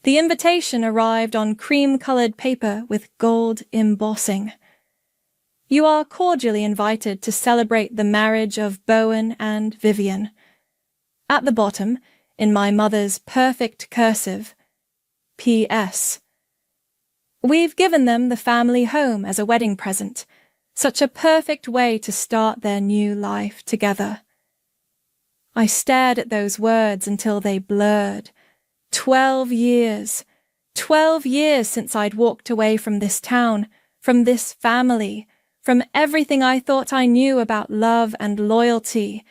The invitation arrived on cream-colored paper with gold embossing. You are cordially invited to celebrate the marriage of Bowen and Vivian. At the bottom, in my mother's perfect cursive, P.S. We've given them the family home as a wedding present. Such a perfect way to start their new life together. I stared at those words until they blurred. 12 years. 12 years since I'd walked away from this town, from this family, from everything I thought I knew about love and loyalty.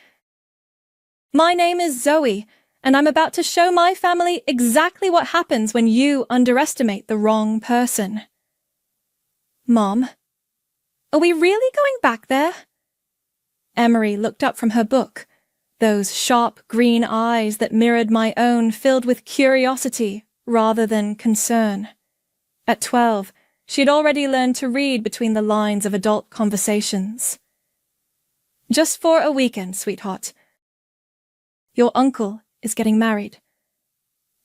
My name is Zoe, and I'm about to show my family exactly what happens when you underestimate the wrong person. Mom, are we really going back there? Emery looked up from her book, those sharp green eyes that mirrored my own filled with curiosity rather than concern. At 12, she'd already learned to read between the lines of adult conversations. Just for a weekend, sweetheart. Your uncle is getting married.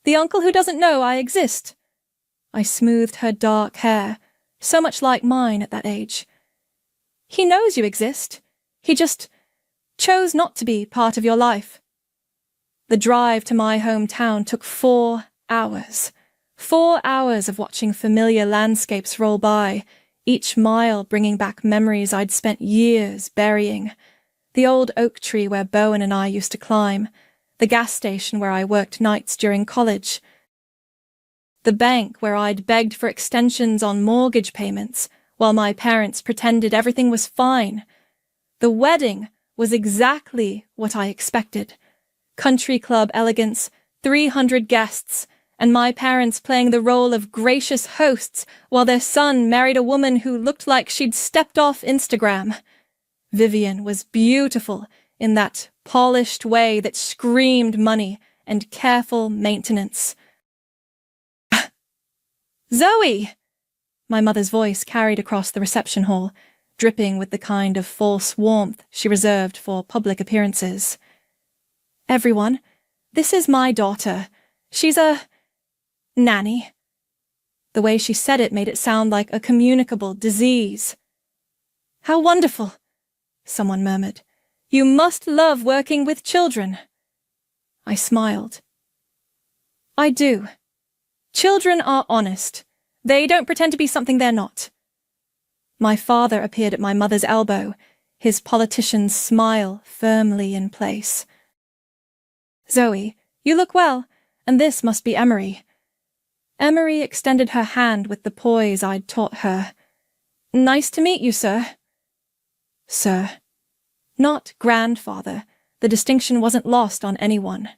The uncle who doesn't know I exist. I smoothed her dark hair, so much like mine at that age. He knows you exist. He just chose not to be part of your life. The drive to my hometown took 4 hours. 4 hours of watching familiar landscapes roll by, each mile bringing back memories I'd spent years burying. The old oak tree where Bowen and I used to climb, the gas station where I worked nights during college, the bank where I'd begged for extensions on mortgage payments while my parents pretended everything was fine. The wedding was exactly what I expected. Country club elegance, 300 guests, and my parents playing the role of gracious hosts while their son married a woman who looked like she'd stepped off Instagram. Vivian was beautiful in that polished way that screamed money and careful maintenance. Zoe! My mother's voice carried across the reception hall, dripping with the kind of false warmth she reserved for public appearances. Everyone, this is my daughter. She's a nanny. The way she said it made it sound like a communicable disease. How wonderful, someone murmured. You must love working with children. I smiled. I do. Children are honest. They don't pretend to be something they're not. My father appeared at my mother's elbow, his politician's smile firmly in place. Zoe, you look well, and this must be Emery. Emery extended her hand with the poise I'd taught her. Nice to meet you, sir. Sir. Not grandfather. The distinction wasn't lost on anyone.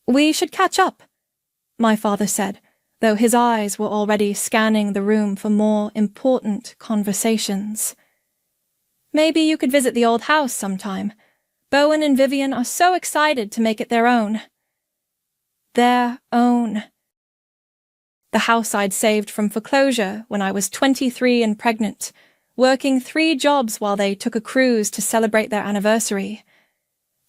We should catch up, my father said, though his eyes were already scanning the room for more important conversations. Maybe you could visit the old house sometime. Bowen and Vivian are so excited to make it their own. Their own. The house I'd saved from foreclosure when I was 23 and pregnant, working 3 jobs while they took a cruise to celebrate their anniversary.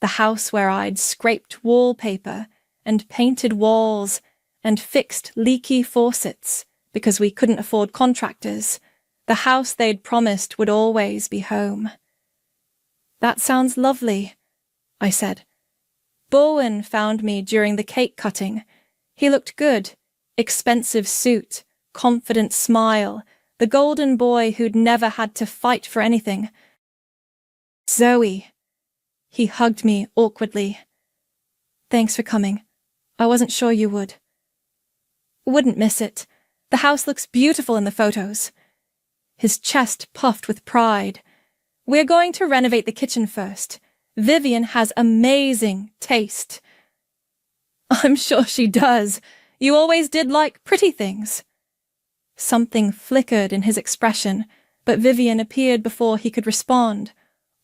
The house where I'd scraped wallpaper and painted walls and fixed leaky faucets because we couldn't afford contractors. The house they'd promised would always be home. That sounds lovely, I said. Bowen found me during the cake cutting. He looked good. Expensive suit, confident smile, the golden boy who'd never had to fight for anything. Zoe. He hugged me awkwardly. Thanks for coming. I wasn't sure you would. Wouldn't miss it. The house looks beautiful in the photos. His chest puffed with pride. We're going to renovate the kitchen first. Vivian has amazing taste. I'm sure she does. You always did like pretty things. Something flickered in his expression, but Vivian appeared before he could respond,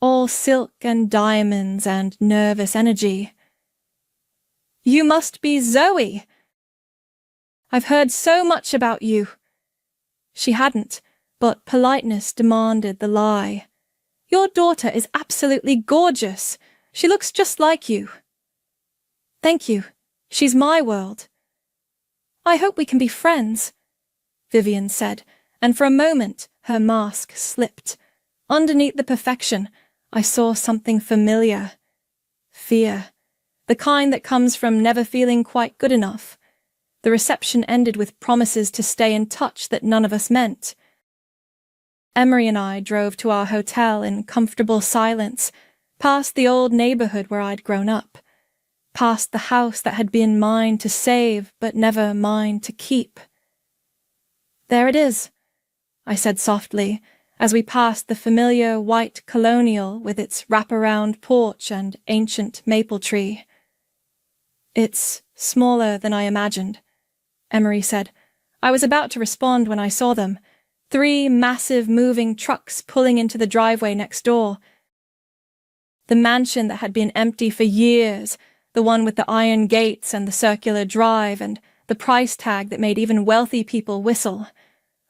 all silk and diamonds and nervous energy. You must be Zoe. I've heard so much about you. She hadn't, but politeness demanded the lie. Your daughter is absolutely gorgeous. She looks just like you. Thank you. She's my world. I hope we can be friends, Vivian said, and for a moment her mask slipped. Underneath the perfection, I saw something familiar. Fear. The kind that comes from never feeling quite good enough. The reception ended with promises to stay in touch that none of us meant. Emery and I drove to our hotel in comfortable silence, past the old neighborhood where I'd grown up, past the house that had been mine to save but never mine to keep. There it is, I said softly, as we passed the familiar white colonial with its wraparound porch and ancient maple tree. It's smaller than I imagined, Emery said. I was about to respond when I saw them, 3 massive moving trucks pulling into the driveway next door. The mansion that had been empty for years, the one with the iron gates and the circular drive and the price tag that made even wealthy people whistle.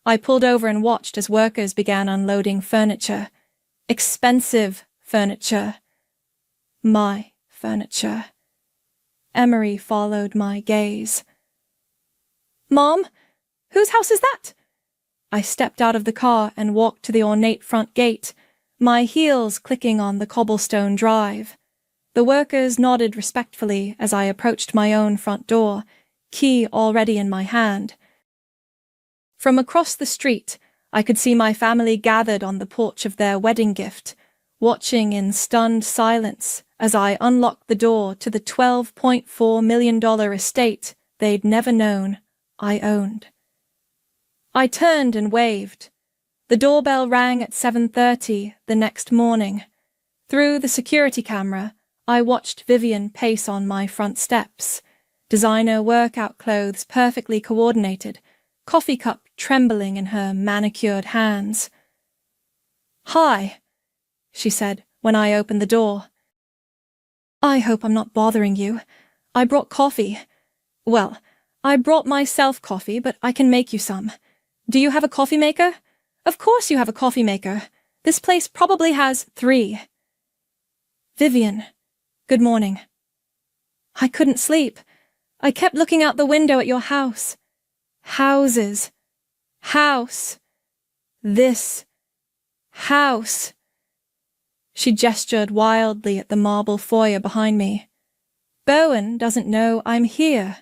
I pulled over and watched as workers began unloading furniture. Expensive furniture. My furniture. Emery followed my gaze. Mom, whose house is that? I stepped out of the car and walked to the ornate front gate, my heels clicking on the cobblestone drive. The workers nodded respectfully as I approached my own front door, key already in my hand. From across the street, I could see my family gathered on the porch of their wedding gift, watching in stunned silence as I unlocked the door to the $12.4 million estate they'd never known I owned. I turned and waved. The doorbell rang at 7:30 the next morning. Through the security camera, I watched Vivian pace on my front steps, designer workout clothes perfectly coordinated, coffee cup trembling in her manicured hands. "Hi," she said when I opened the door. "I hope I'm not bothering you. I brought coffee. Well, I brought myself coffee, but I can make you some. Do you have a coffee maker? Of course you have a coffee maker. This place probably has 3. Vivian, good morning. I couldn't sleep. I kept looking out the window at your house. Houses. House. This. House. She gestured wildly at the marble foyer behind me. Bowen doesn't know I'm here.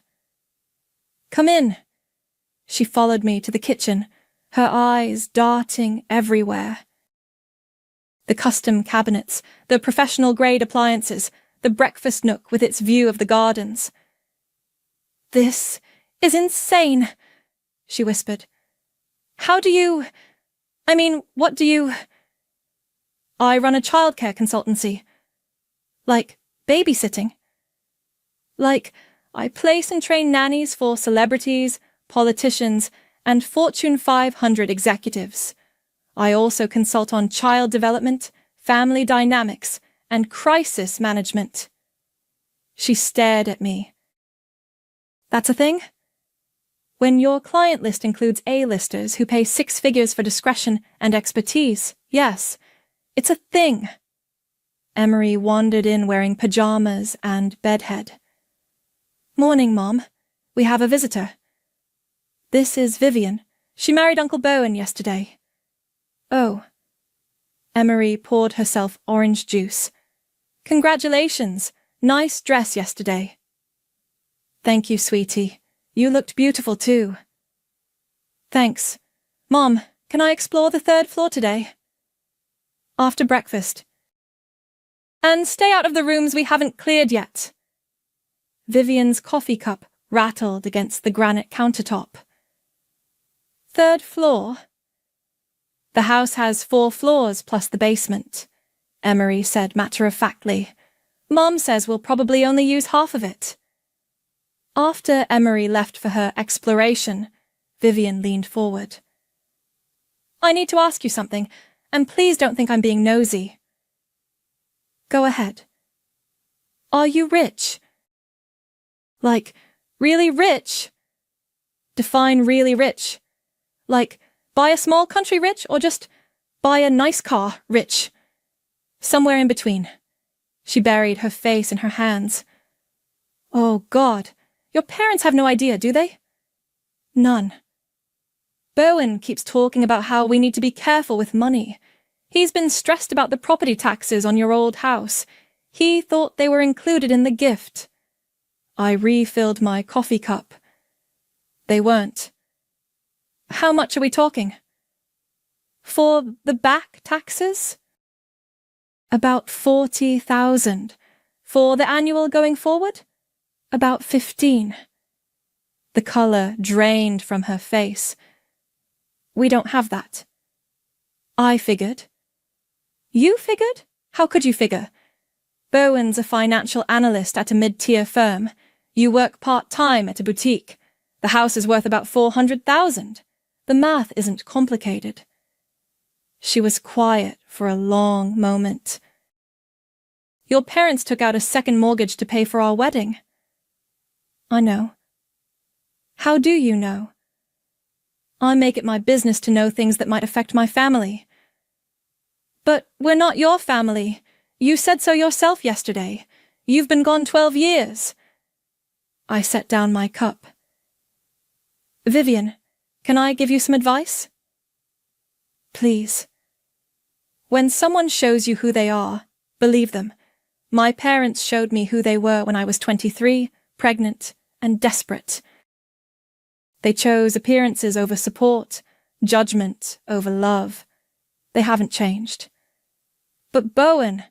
Come in. She followed me to the kitchen, her eyes darting everywhere. The custom cabinets, the professional-grade appliances, the breakfast nook with its view of the gardens. This is insane, she whispered. What do you... I run a childcare consultancy. Like babysitting. Like, I place and train nannies for celebrities, politicians, and Fortune 500 executives. I also consult on child development, family dynamics, and crisis management. She stared at me. That's a thing? When your client list includes A-listers who pay 6 figures for discretion and expertise, yes, it's a thing. Emery wandered in wearing pajamas and bedhead. Morning, Mom. We have a visitor. This is Vivian. She married Uncle Bowen yesterday. Oh. Emery poured herself orange juice. Congratulations. Nice dress yesterday. Thank you, sweetie. You looked beautiful too. Thanks. Mom, can I explore the 3rd floor today? After breakfast. And stay out of the rooms we haven't cleared yet. Vivian's coffee cup rattled against the granite countertop. 3rd floor? The house has 4 floors plus the basement, Emery said matter-of-factly. Mom says we'll probably only use half of it. After Emery left for her exploration, Vivian leaned forward. I need to ask you something, and please don't think I'm being nosy. Go ahead. Are you rich? Like, really rich? Define really rich. Like, buy a small country rich or just buy a nice car rich? Somewhere in between. She buried her face in her hands. Oh, God. Your parents have no idea, do they? None. Bowen keeps talking about how we need to be careful with money. He's been stressed about the property taxes on your old house. He thought they were included in the gift. I refilled my coffee cup. They weren't. How much are we talking? For the back taxes? About 40,000. For the annual going forward? About 15. The colour drained from her face. We don't have that. I figured. You figured? How could you figure? Bowen's a financial analyst at a mid-tier firm. You work part-time at a boutique. The house is worth about 400,000. The math isn't complicated. She was quiet for a long moment. Your parents took out a second mortgage to pay for our wedding. I know. How do you know? I make it my business to know things that might affect my family. But we're not your family. You said so yourself yesterday. You've been gone 12 years. I set down my cup. Vivian, can I give you some advice? Please. When someone shows you who they are, believe them. My parents showed me who they were when I was 23, pregnant, and desperate. They chose appearances over support, judgment over love. They haven't changed. But Bowen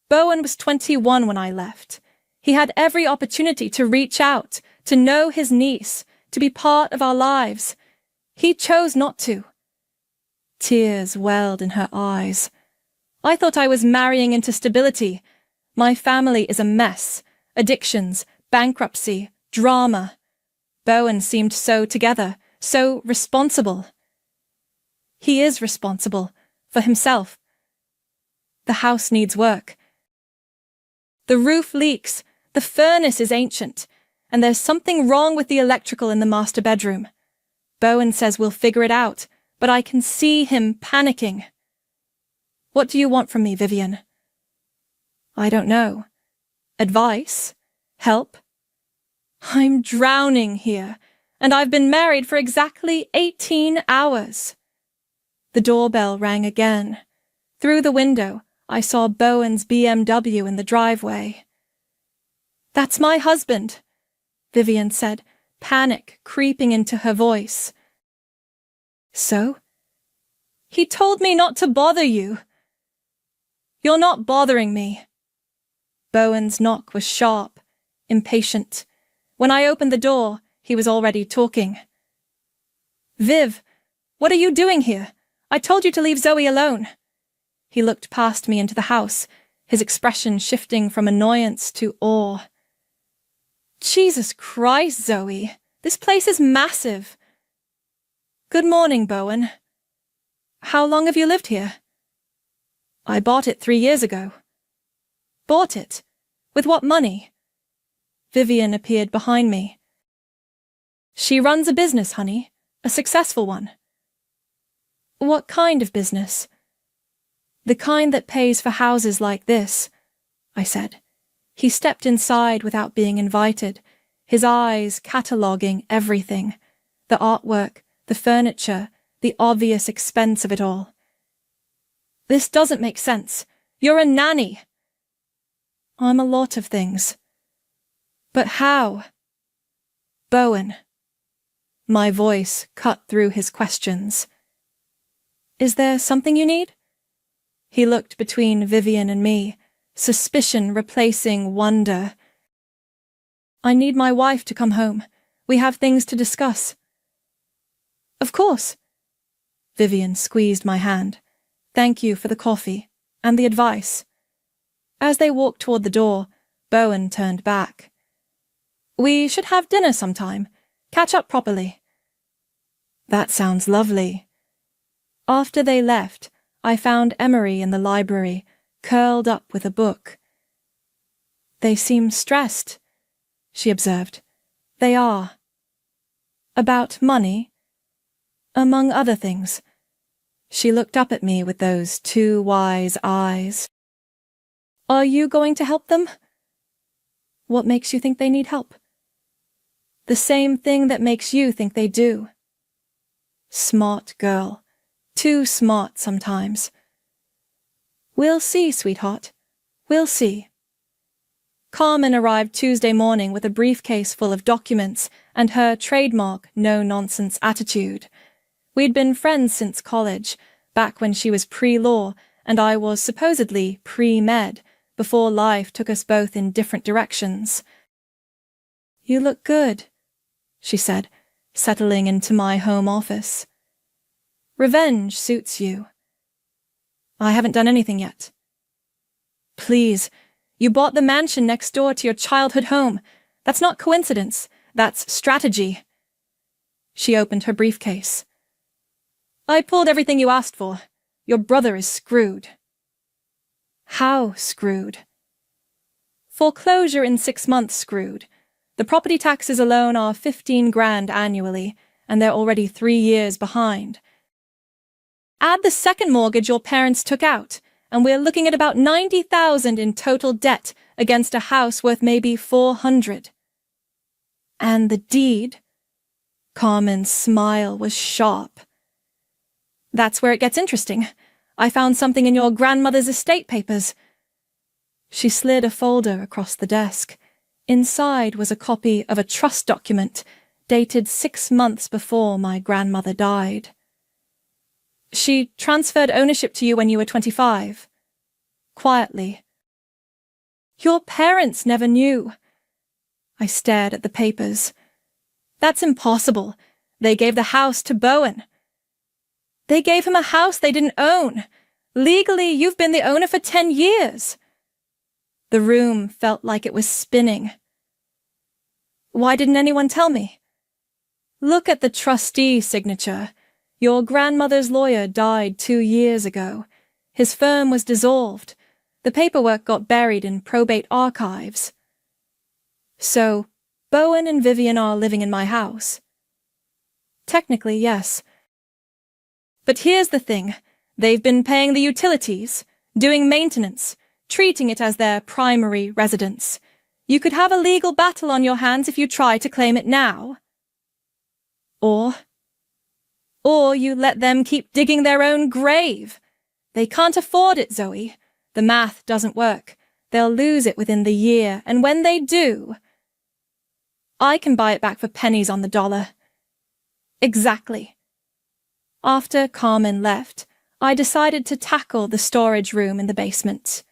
was 21 when I left. He had every opportunity to reach out, to know his niece, to be part of our lives. He chose not to. Tears welled in her eyes. I thought I was marrying into stability. My family is a mess. Addictions, bankruptcy, drama. Bowen seemed so together, so responsible. He is responsible, for himself. The house needs work. The roof leaks, the furnace is ancient, and there's something wrong with the electrical in the master bedroom. Bowen says we'll figure it out, but I can see him panicking. What do you want from me, Vivian? I don't know. Advice? Help? I'm drowning here, and I've been married for exactly 18 hours. The doorbell rang again. Through the window, I saw Bowen's BMW in the driveway. That's my husband, Vivian said, panic creeping into her voice. So? He told me not to bother you. You're not bothering me. Bowen's knock was sharp, impatient. When I opened the door, he was already talking. Viv, what are you doing here? I told you to leave Zoe alone. He looked past me into the house, his expression shifting from annoyance to awe. Jesus Christ, Zoe, this place is massive. Good morning, Bowen. How long have you lived here? I bought it 3 years ago. Bought it? With what money? Vivian appeared behind me. She runs a business, honey. A successful one. What kind of business? The kind that pays for houses like this, I said. He stepped inside without being invited, his eyes cataloguing everything. The artwork, the furniture, the obvious expense of it all. This doesn't make sense. You're a nanny. I'm a lot of things. But how? Bowen. My voice cut through his questions. Is there something you need? He looked between Vivian and me, suspicion replacing wonder. I need my wife to come home. We have things to discuss. Of course. Vivian squeezed my hand. Thank you for the coffee and the advice. As they walked toward the door, Bowen turned back. We should have dinner sometime. Catch up properly. That sounds lovely. After they left, I found Emery in the library, curled up with a book. They seem stressed, she observed. They are. About money? Among other things. She looked up at me with those two wise eyes. Are you going to help them? What makes you think they need help? The same thing that makes you think they do. Smart girl. Too smart sometimes. We'll see, sweetheart. We'll see. Carmen arrived Tuesday morning with a briefcase full of documents and her trademark no-nonsense attitude. We'd been friends since college, back when she was pre-law and I was supposedly pre-med, before life took us both in different directions. You look good, she said, settling into my home office. Revenge suits you. I haven't done anything yet. Please, you bought the mansion next door to your childhood home. That's not coincidence. That's strategy. She opened her briefcase. I pulled everything you asked for. Your brother is screwed. How screwed? Foreclosure in 6 months screwed. The property taxes alone are $15,000 annually, and they're already 3 years behind. Add the second mortgage your parents took out, and we're looking at about $90,000 in total debt against a house worth maybe $400,000. And the deed? Carmen's smile was sharp. That's where it gets interesting. I found something in your grandmother's estate papers. She slid a folder across the desk. Inside was a copy of a trust document dated 6 months before my grandmother died. She transferred ownership to you when you were 25. Quietly. Your parents never knew. I stared at the papers. That's impossible. They gave the house to Bowen. They gave him a house they didn't own. Legally, you've been the owner for 10 years. The room felt like it was spinning. Why didn't anyone tell me? Look at the trustee signature. Your grandmother's lawyer died 2 years ago. His firm was dissolved. The paperwork got buried in probate archives. So, Bowen and Vivian are living in my house. Technically, yes. But here's the thing. They've been paying the utilities, doing maintenance, treating it as their primary residence. You could have a legal battle on your hands if you try to claim it now. Or you let them keep digging their own grave. They can't afford it, Zoe. The math doesn't work. They'll lose it within the year, and when they do, I can buy it back for pennies on the dollar. Exactly. After Carmen left, I decided to tackle the storage room in the basement.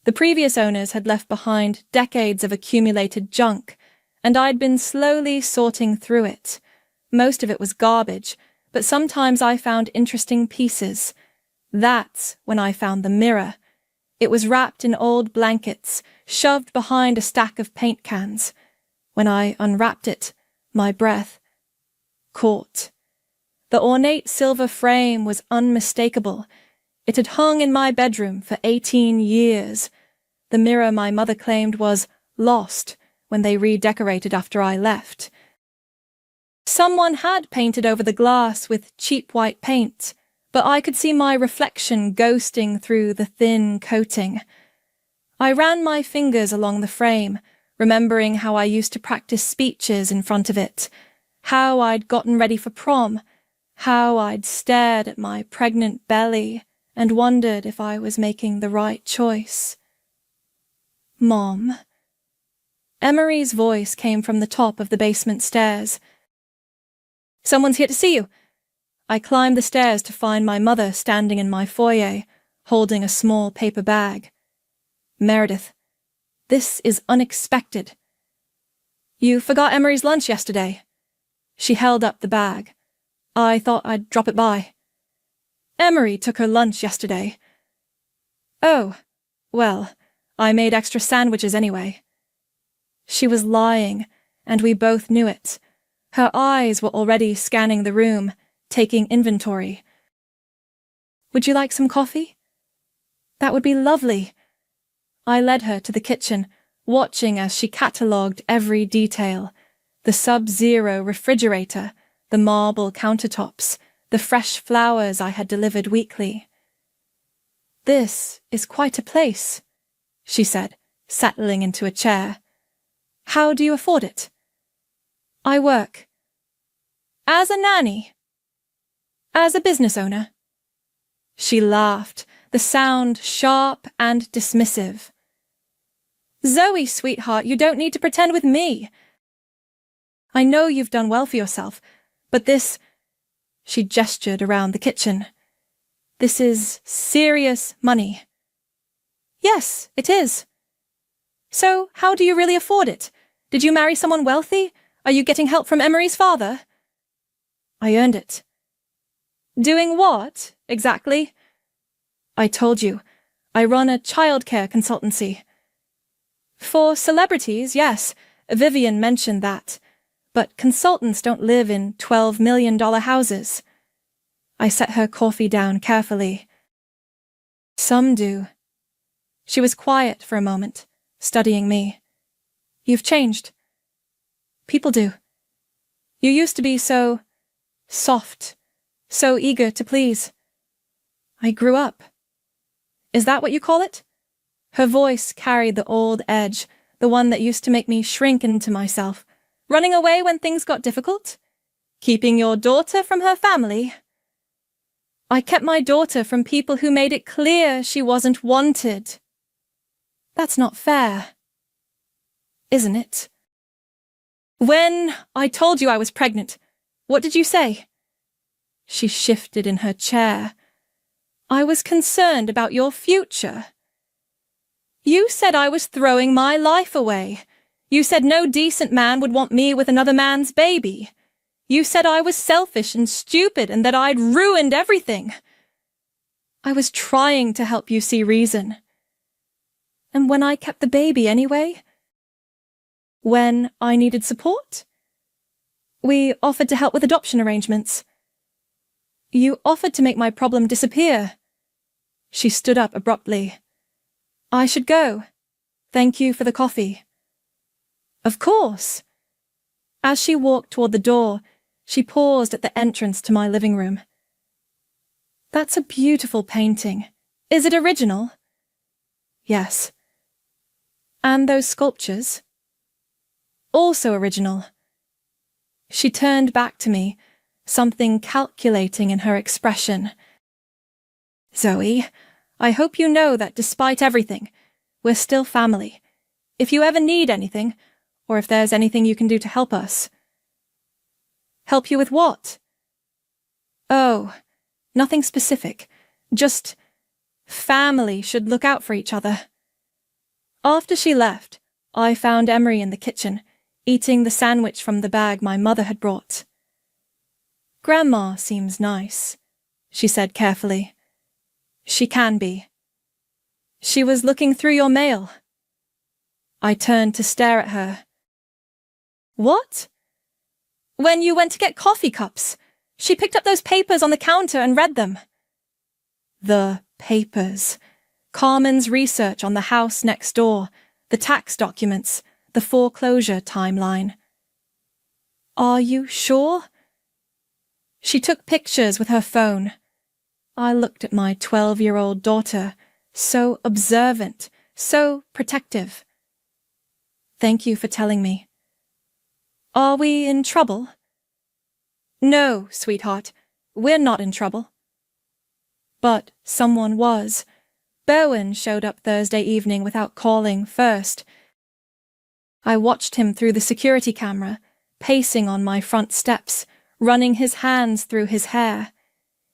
The previous owners had left behind decades of accumulated junk, and I'd been slowly sorting through it. Most of it was garbage, but sometimes I found interesting pieces. That's when I found the mirror. It was wrapped in old blankets, shoved behind a stack of paint cans. When I unwrapped it, my breath caught. The ornate silver frame was unmistakable. It had hung in my bedroom for 18 years. The mirror my mother claimed was lost when they redecorated after I left. Someone had painted over the glass with cheap white paint, but I could see my reflection ghosting through the thin coating. I ran my fingers along the frame, remembering how I used to practice speeches in front of it, how I'd gotten ready for prom, how I'd stared at my pregnant belly and wondered if I was making the right choice. Mom. Emery's voice came from the top of the basement stairs. Someone's here to see you. I climbed the stairs to find my mother standing in my foyer, holding a small paper bag. Meredith, this is unexpected. You forgot Emery's lunch yesterday. She held up the bag. I thought I'd drop it by. Emery took her lunch yesterday. Oh, well, I made extra sandwiches anyway. She was lying, and we both knew it. Her eyes were already scanning the room, taking inventory. Would you like some coffee? That would be lovely. I led her to the kitchen, watching as she catalogued every detail. The Sub-Zero refrigerator, the marble countertops, the fresh flowers I had delivered weekly. This is quite a place, she said, settling into a chair. How do you afford it? I work. As a nanny? As a business owner? She laughed, the sound sharp and dismissive. Zoe, sweetheart, you don't need to pretend with me. I know you've done well for yourself, but this— She gestured around the kitchen. This is serious money. Yes, it is. So, how do you really afford it? Did you marry someone wealthy? Are you getting help from Emery's father? I earned it. Doing what, exactly? I told you, I run a childcare consultancy. For celebrities, yes, Vivian mentioned that. But consultants don't live in $12 million houses. I set her coffee down carefully. Some do. She was quiet for a moment, studying me. You've changed. People do. You used to be so soft, so eager to please. I grew up. Is that what you call it? Her voice carried the old edge, the one that used to make me shrink into myself. Running away when things got difficult? Keeping your daughter from her family? I kept my daughter from people who made it clear she wasn't wanted. That's not fair. Isn't it? When I told you I was pregnant, what did you say? She shifted in her chair. I was concerned about your future. You said I was throwing my life away. You said no decent man would want me with another man's baby. You said I was selfish and stupid and that I'd ruined everything. I was trying to help you see reason. And when I kept the baby anyway? When I needed support? We offered to help with adoption arrangements. You offered to make my problem disappear. She stood up abruptly. I should go. Thank you for the coffee. Of course. As she walked toward the door, she paused at the entrance to my living room. That's a beautiful painting. Is it original? Yes. And those sculptures? Also original. She turned back to me, something calculating in her expression. Zoe, I hope you know that despite everything, we're still family. If you ever need anything, or if there's anything you can do to help us. Help you with what? Oh, nothing specific. Just family should look out for each other. After she left, I found Emery in the kitchen, eating the sandwich from the bag my mother had brought. Grandma seems nice, she said carefully. She can be. She was looking through your mail. I turned to stare at her. What? When you went to get coffee cups, she picked up those papers on the counter and read them. The papers. Carmen's research on the house next door, the tax documents, the foreclosure timeline. Are you sure? She took pictures with her phone. I looked at my 12-year-old daughter, so observant, so protective. Thank you for telling me. Are we in trouble? No, sweetheart, we're not in trouble. But someone was. Bowen showed up Thursday evening without calling first. I watched him through the security camera, pacing on my front steps, running his hands through his hair.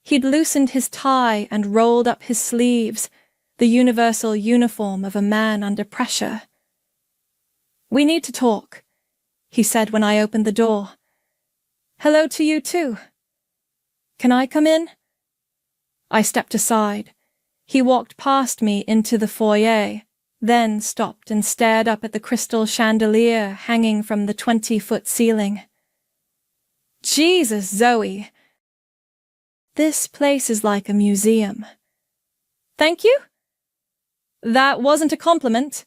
He'd loosened his tie and rolled up his sleeves, the universal uniform of a man under pressure. We need to talk, he said when I opened the door. Hello to you too. Can I come in? I stepped aside. He walked past me into the foyer, then stopped and stared up at the crystal chandelier hanging from the 20-foot ceiling. Jesus, Zoe! This place is like a museum. Thank you? That wasn't a compliment.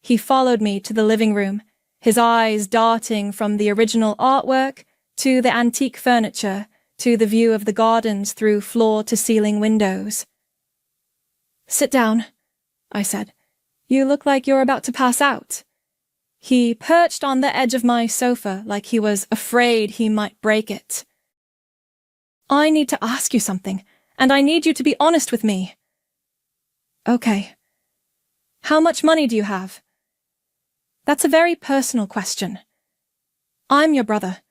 He followed me to the living room, his eyes darting from the original artwork to the antique furniture to the view of the gardens through floor-to-ceiling windows. Sit down, I said. You look like you're about to pass out. He perched on the edge of my sofa like he was afraid he might break it. I need to ask you something, and I need you to be honest with me. Okay. How much money do you have? That's a very personal question. I'm your brother.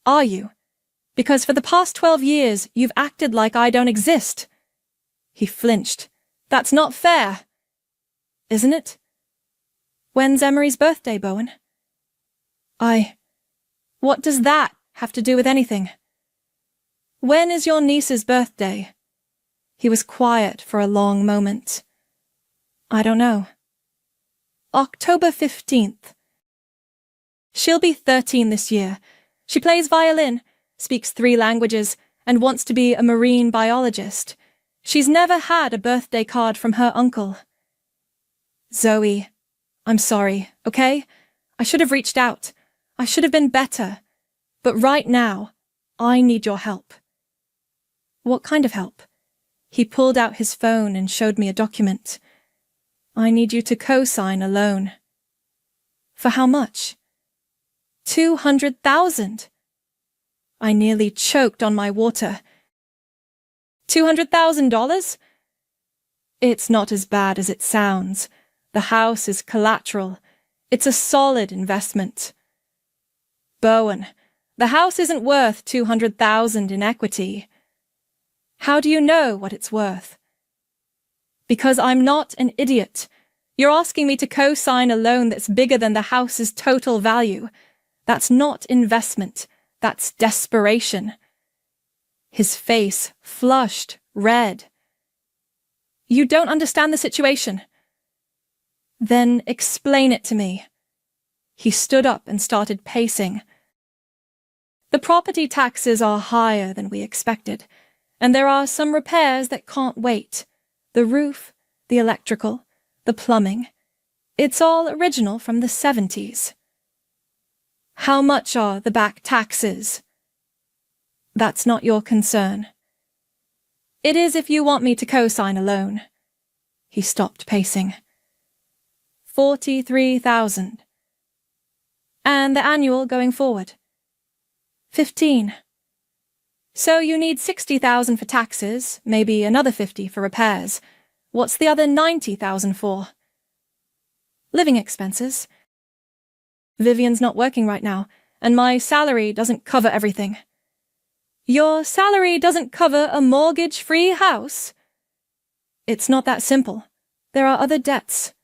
Are you? Because for the past 12 years, you've acted like I don't exist. He flinched. That's not fair. Isn't it? When's Emery's birthday, Bowen? What does that have to do with anything? When is your niece's birthday? He was quiet for a long moment. I don't know. October 15th. She'll be 13 this year. She plays violin, speaks 3 languages, and wants to be a marine biologist. She's never had a birthday card from her uncle. Zoe, I'm sorry, okay? I should have reached out. I should have been better. But right now, I need your help. What kind of help? He pulled out his phone and showed me a document. I need you to co-sign a loan. For how much? $200,000. I nearly choked on my water. $200,000? It's not as bad as it sounds. The house is collateral. It's a solid investment. Bowen, the house isn't worth $200,000 in equity. How do you know what it's worth? Because I'm not an idiot. You're asking me to co-sign a loan that's bigger than the house's total value. That's not investment. That's desperation. His face flushed red. You don't understand the situation. Then explain it to me. He stood up and started pacing. The property taxes are higher than we expected, and there are some repairs that can't wait. The roof, the electrical, the plumbing. It's all original from the 70s. How much are the back taxes? That's not your concern. It is if you want me to co-sign a loan. He stopped pacing. $43,000. And the annual going forward? 15. So you need 60,000 for taxes, maybe another 50 for repairs. What's the other 90,000 for? Living expenses. Vivian's not working right now, and my salary doesn't cover everything. Your salary doesn't cover a mortgage-free house? It's not that simple. There are other debts.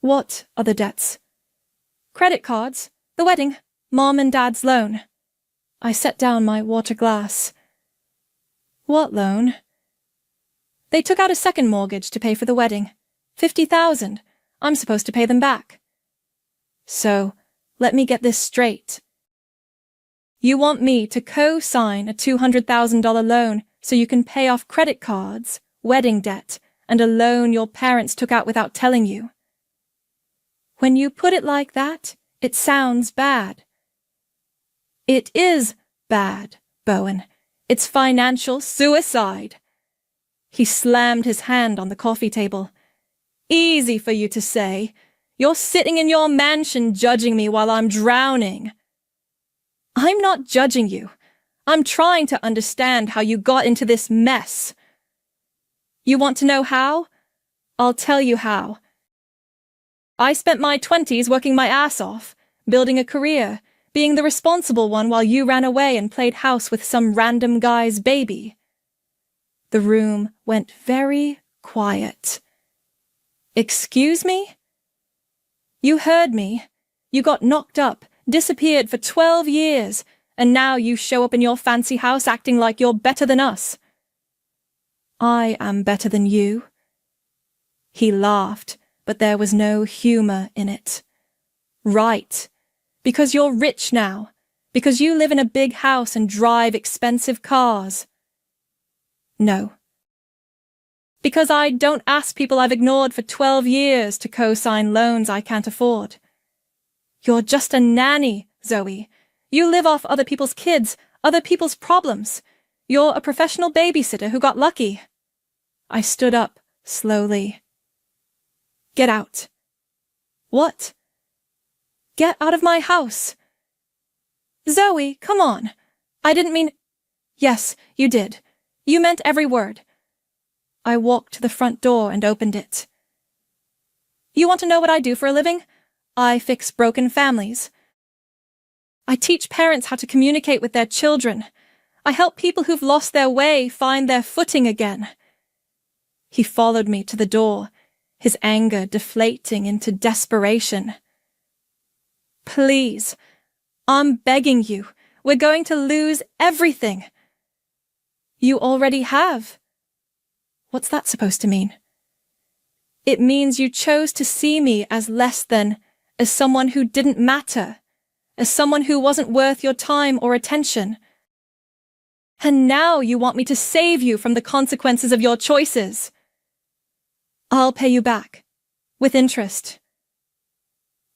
What other debts? Credit cards, the wedding, Mom and Dad's loan. I set down my water glass. What loan? They took out a second mortgage to pay for the wedding. 50,000. I'm supposed to pay them back. So, let me get this straight. You want me to co-sign a $200,000 loan so you can pay off credit cards, wedding debt, and a loan your parents took out without telling you. When you put it like that, it sounds bad. It is bad, Bowen. It's financial suicide. He slammed his hand on the coffee table. Easy for you to say. You're sitting in your mansion judging me while I'm drowning. I'm not judging you. I'm trying to understand how you got into this mess. You want to know how? I'll tell you how. I spent my 20s working my ass off, building a career, being the responsible one while you ran away and played house with some random guy's baby. The room went very quiet. Excuse me? You heard me. You got knocked up, disappeared for 12 years, and now you show up in your fancy house acting like you're better than us. I am better than you. He laughed, but there was no humor in it. Right. Because you're rich now. Because you live in a big house and drive expensive cars. No. Because I don't ask people I've ignored for 12 years to co-sign loans I can't afford. You're just a nanny, Zoe. You live off other people's kids, other people's problems. You're a professional babysitter who got lucky. I stood up slowly. Get out. What? Get out of my house. Zoe, come on. I didn't mean... Yes, you did. You meant every word. I walked to the front door and opened it. You want to know what I do for a living? I fix broken families. I teach parents how to communicate with their children. I help people who've lost their way find their footing again. He followed me to the door, his anger deflating into desperation. Please, I'm begging you, we're going to lose everything. You already have. What's that supposed to mean? It means you chose to see me as less than, as someone who didn't matter, as someone who wasn't worth your time or attention. And now you want me to save you from the consequences of your choices. I'll pay you back, with interest.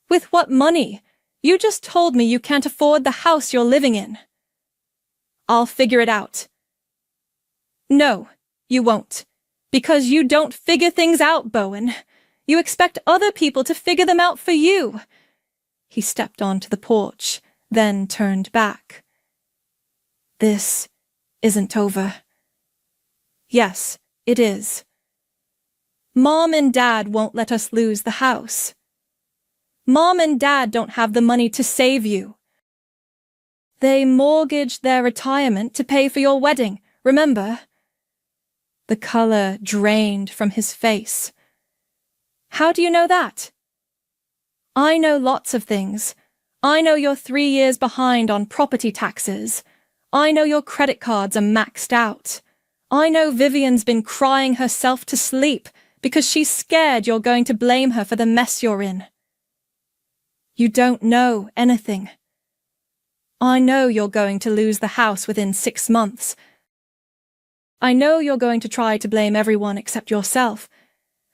With what money? You just told me you can't afford the house you're living in. I'll figure it out. No, you won't. Because you don't figure things out, Bowen. You expect other people to figure them out for you. He stepped onto the porch, then turned back. This isn't over. Yes, it is. Mom and Dad won't let us lose the house. Mom and Dad don't have the money to save you. They mortgaged their retirement to pay for your wedding, remember? The color drained from his face. How do you know that? I know lots of things. I know you're 3 years behind on property taxes. I know your credit cards are maxed out. I know Vivian's been crying herself to sleep because she's scared you're going to blame her for the mess you're in. You don't know anything. I know you're going to lose the house within 6 months. I know you're going to try to blame everyone except yourself,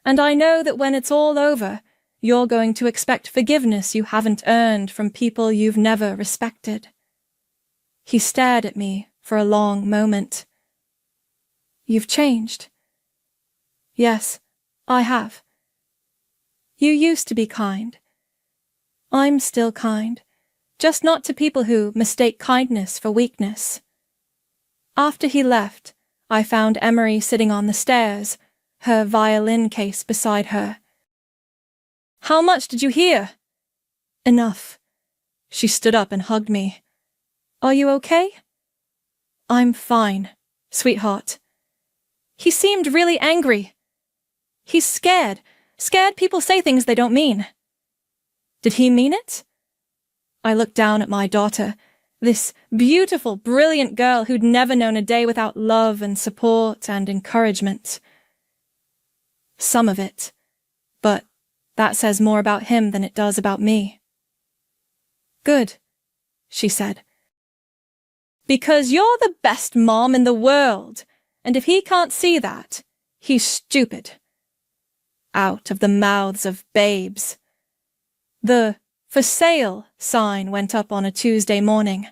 and I know that when it's all over, you're going to expect forgiveness you haven't earned from people you've never respected. He stared at me for a long moment. You've changed. Yes, I have. You used to be kind. I'm still kind, just not to people who mistake kindness for weakness. After he left, I found Emery sitting on the stairs, her violin case beside her. How much did you hear? Enough. She stood up and hugged me. Are you okay? I'm fine, sweetheart. He seemed really angry. He's scared people say things they don't mean. Did he mean it? I looked down at my daughter, this beautiful, brilliant girl who'd never known a day without love and support and encouragement. Some of it, but that says more about him than it does about me. Good, she said. Because you're the best mom in the world, and if he can't see that, he's stupid. Out of the mouths of babes. The "For sale" sign went up on a Tuesday morning.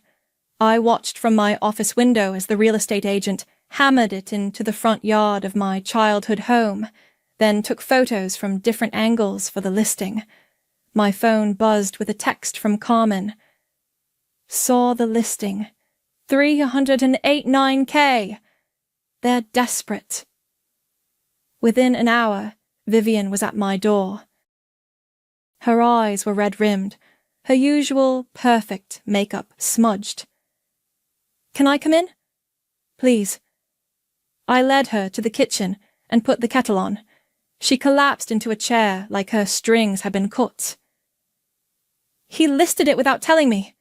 I watched from my office window as the real estate agent hammered it into the front yard of my childhood home, then took photos from different angles for the listing. My phone buzzed with a text from Carmen. Saw the listing. 389K. They're desperate. Within an hour, Vivian was at my door. Her eyes were red-rimmed, her usual perfect makeup smudged. Can I come in? Please. I led her to the kitchen and put the kettle on. She collapsed into a chair like her strings had been cut. He listed it without telling me,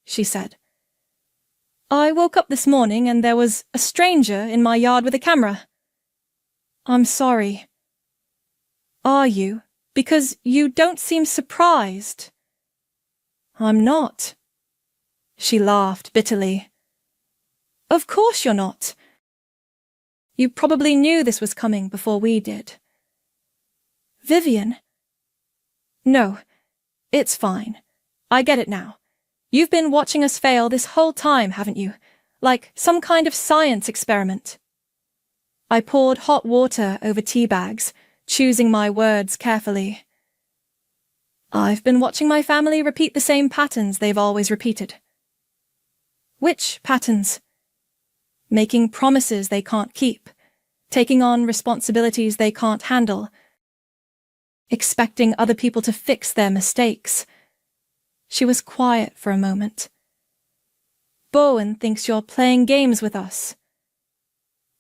she said. I woke up this morning and there was a stranger in my yard with a camera. I'm sorry. Are you? Because you don't seem surprised. I'm not. She laughed bitterly. Of course you're not. You probably knew this was coming before we did. Vivian? No, it's fine. I get it now. You've been watching us fail this whole time, haven't you? Like some kind of science experiment. I poured hot water over tea bags, choosing my words carefully. I've been watching my family repeat the same patterns they've always repeated. Which patterns? Making promises they can't keep, taking on responsibilities they can't handle, expecting other people to fix their mistakes. She was quiet for a moment. Bowen thinks you're playing games with us.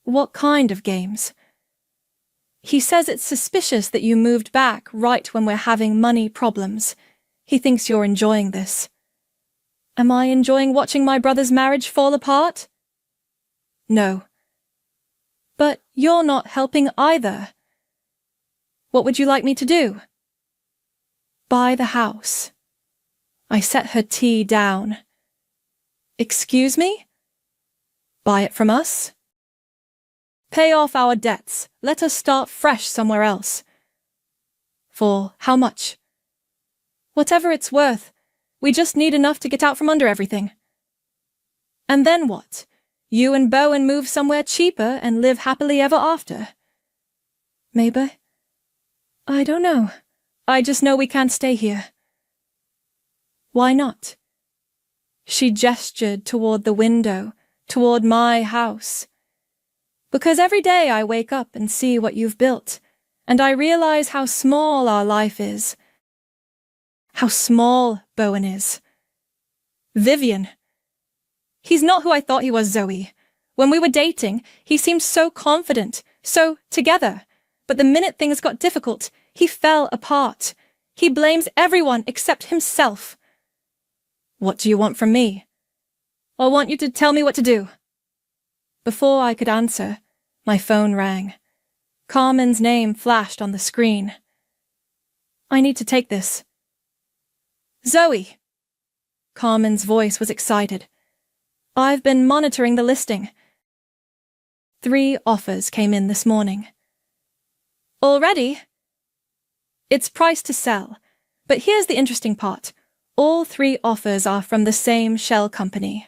What kind of games? He says it's suspicious that you moved back right when we're having money problems. He thinks you're enjoying this. Am I enjoying watching my brother's marriage fall apart? No. But you're not helping either. What would you like me to do? Buy the house. I set her tea down. Excuse me? Buy it from us? Pay off our debts. Let us start fresh somewhere else. For how much? Whatever it's worth. We just need enough to get out from under everything. And then what? You and Bowen move somewhere cheaper and live happily ever after? Maybe. I don't know. I just know we can't stay here. Why not? She gestured toward the window, toward my house. Because every day I wake up and see what you've built, and I realize how small our life is. How small Bowen is. Vivian. He's not who I thought he was, Zoe. When we were dating, he seemed so confident, so together. But the minute things got difficult, he fell apart. He blames everyone except himself. What do you want from me? I want you to tell me what to do. Before I could answer, my phone rang. Carmen's name flashed on the screen. I need to take this. Zoe! Carmen's voice was excited. I've been monitoring the listing. 3 offers came in this morning. Already? It's priced to sell, but here's the interesting part. All 3 offers are from the same shell company.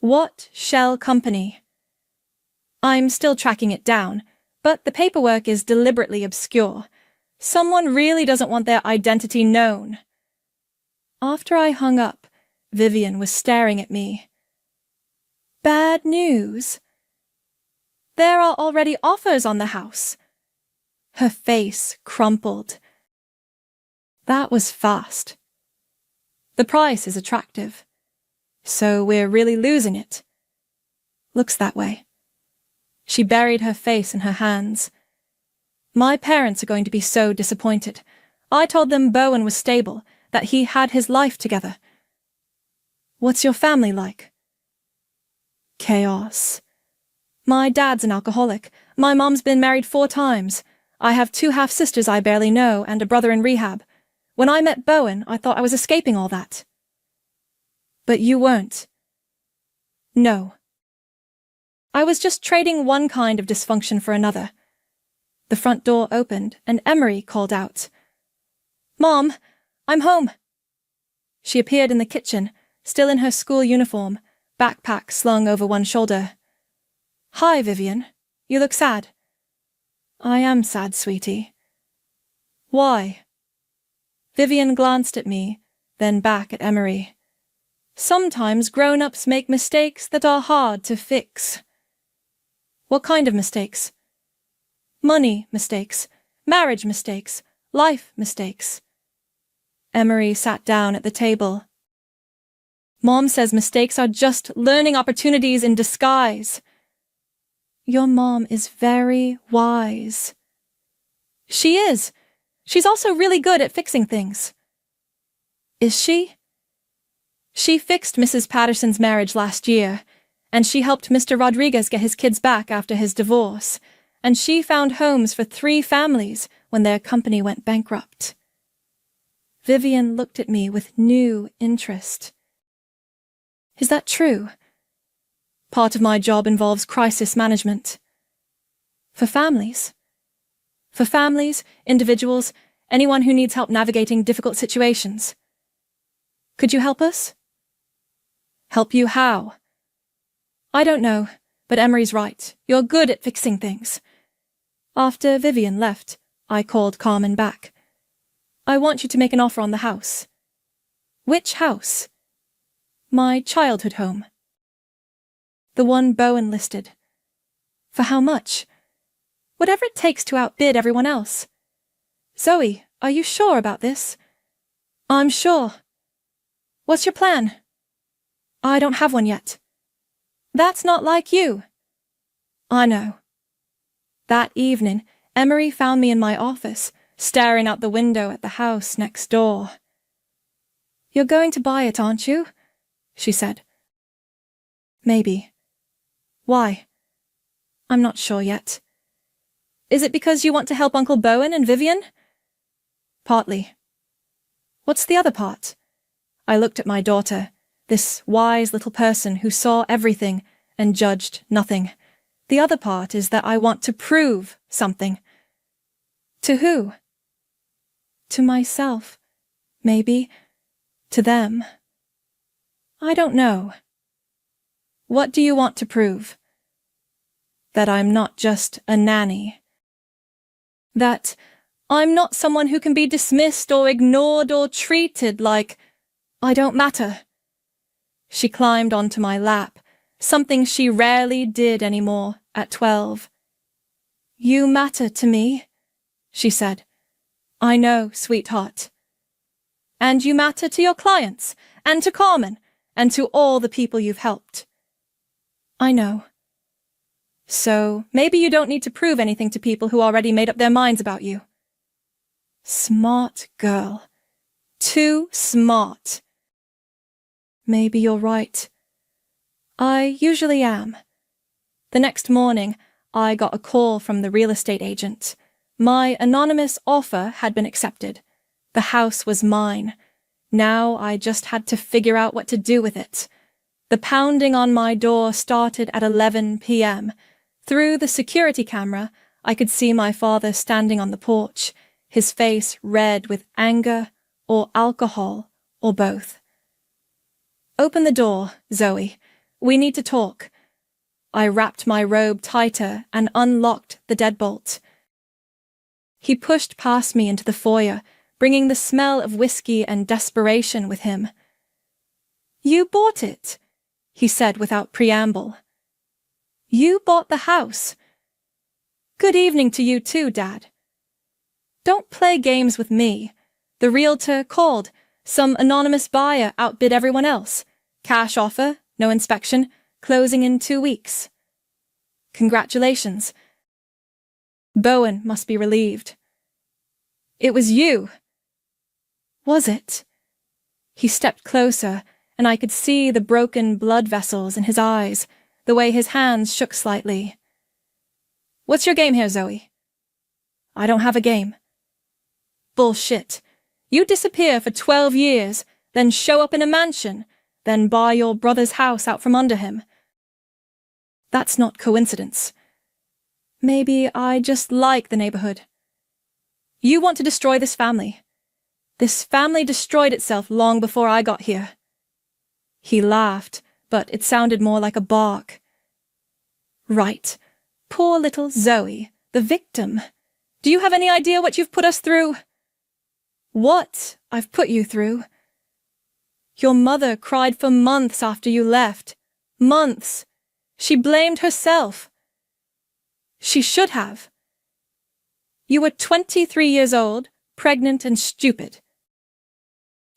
What shell company? I'm still tracking it down, but the paperwork is deliberately obscure. Someone really doesn't want their identity known. After I hung up, Vivian was staring at me. Bad news? There are already offers on the house. Her face crumpled. That was fast. The price is attractive. So we're really losing it. Looks that way. She buried her face in her hands. My parents are going to be so disappointed. I told them Bowen was stable, that he had his life together. What's your family like? Chaos. My dad's an alcoholic. My mom's been married 4 times. I have 2 half-sisters I barely know and a brother in rehab. When I met Bowen, I thought I was escaping all that. But you weren't. No. I was just trading one kind of dysfunction for another. The front door opened and Emery called out. Mom, I'm home. She appeared in the kitchen, still in her school uniform, backpack slung over one shoulder. Hi, Vivian. You look sad. I am sad, sweetie. Why? Vivian glanced at me, then back at Emery. Sometimes grown-ups make mistakes that are hard to fix. What kind of mistakes? Money mistakes, marriage mistakes, life mistakes. Emery sat down at the table. Mom says mistakes are just learning opportunities in disguise. Your mom is very wise. She is. She's also really good at fixing things. Is she? She fixed Mrs. Patterson's marriage last year, and she helped Mr. Rodriguez get his kids back after his divorce, and she found homes for 3 families when their company went bankrupt. Vivian looked at me with new interest. Is that true? Part of my job involves crisis management. For families? For families, individuals, anyone who needs help navigating difficult situations. Could you help us? Help you how? I don't know, but Emery's right. You're good at fixing things. After Vivian left, I called Carmen back. I want you to make an offer on the house. Which house? My childhood home. The one Bowen listed. For how much? Whatever it takes to outbid everyone else. Zoe, are you sure about this? I'm sure. What's your plan? I don't have one yet. That's not like you. I know. That evening, Emery found me in my office, staring out the window at the house next door. You're going to buy it, aren't you? She said. Maybe. Why? I'm not sure yet. Is it because you want to help Uncle Bowen and Vivian? Partly. What's the other part? I looked at my daughter, this wise little person who saw everything and judged nothing. The other part is that I want to prove something. To who? To myself. Maybe. To them. I don't know. What do you want to prove? That I'm not just a nanny. That I'm not someone who can be dismissed or ignored or treated like I don't matter. She climbed onto my lap, something she rarely did anymore at 12. You matter to me, she said. I know, sweetheart. And you matter to your clients, and to Carmen, and to all the people you've helped. I know. So maybe you don't need to prove anything to people who already made up their minds about you. Smart girl. Too smart. Maybe you're right. I usually am. The next morning, I got a call from the real estate agent. My anonymous offer had been accepted. The house was mine. Now I just had to figure out what to do with it. The pounding on my door started at 11 p.m. Through the security camera, I could see my father standing on the porch, his face red with anger or alcohol or both. Open the door, Zoe. We need to talk. I wrapped my robe tighter and unlocked the deadbolt. He pushed past me into the foyer, bringing the smell of whiskey and desperation with him. You bought it, he said without preamble. You bought the house. Good evening to you too, Dad. Don't play games with me. The realtor called. Some anonymous buyer outbid everyone else. Cash offer, no inspection, closing in 2 weeks. Congratulations. Bowen must be relieved. It was you. Was it? He stepped closer, and I could see the broken blood vessels in his eyes, the way his hands shook slightly. What's your game here, Zoe? I don't have a game. Bullshit. You disappear for 12 years, then show up in a mansion, then buy your brother's house out from under him. That's not coincidence. Maybe I just like the neighborhood. You want to destroy this family. This family destroyed itself long before I got here. He laughed, but it sounded more like a bark. Right. Poor little Zoe, the victim. Do you have any idea what you've put us through? What I've put you through? Your mother cried for months after you left. Months. She blamed herself. She should have. You were 23 years old, pregnant and stupid.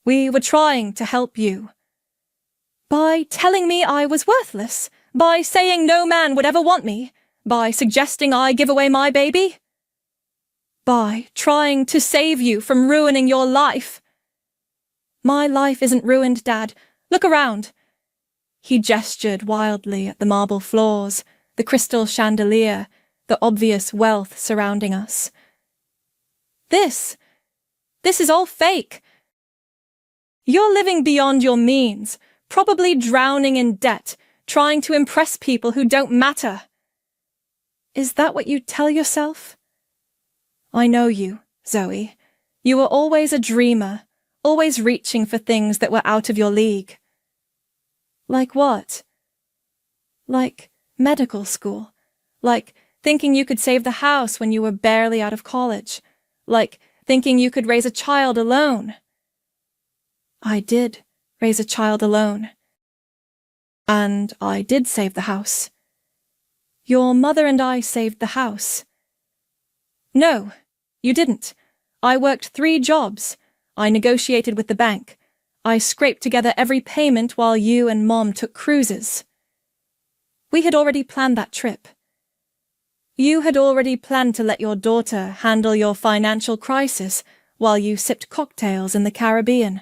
We were trying to help you. By telling me I was worthless, by saying no man would ever want me, by suggesting I give away my baby, by trying to save you from ruining your life. My life isn't ruined, Dad. Look around. He gestured wildly at the marble floors, the crystal chandelier, the obvious wealth surrounding us. This is all fake. You're living beyond your means, probably drowning in debt, trying to impress people who don't matter. Is that what you tell yourself? I know you, Zoe. You were always a dreamer, always reaching for things that were out of your league. Like what? Like medical school. Like thinking you could save the house when you were barely out of college. Like thinking you could raise a child alone. I did raise a child alone. And I did save the house. Your mother and I saved the house. No, you didn't. I worked 3 jobs. I negotiated with the bank. I scraped together every payment while you and Mom took cruises. We had already planned that trip. You had already planned to let your daughter handle your financial crisis while you sipped cocktails in the Caribbean.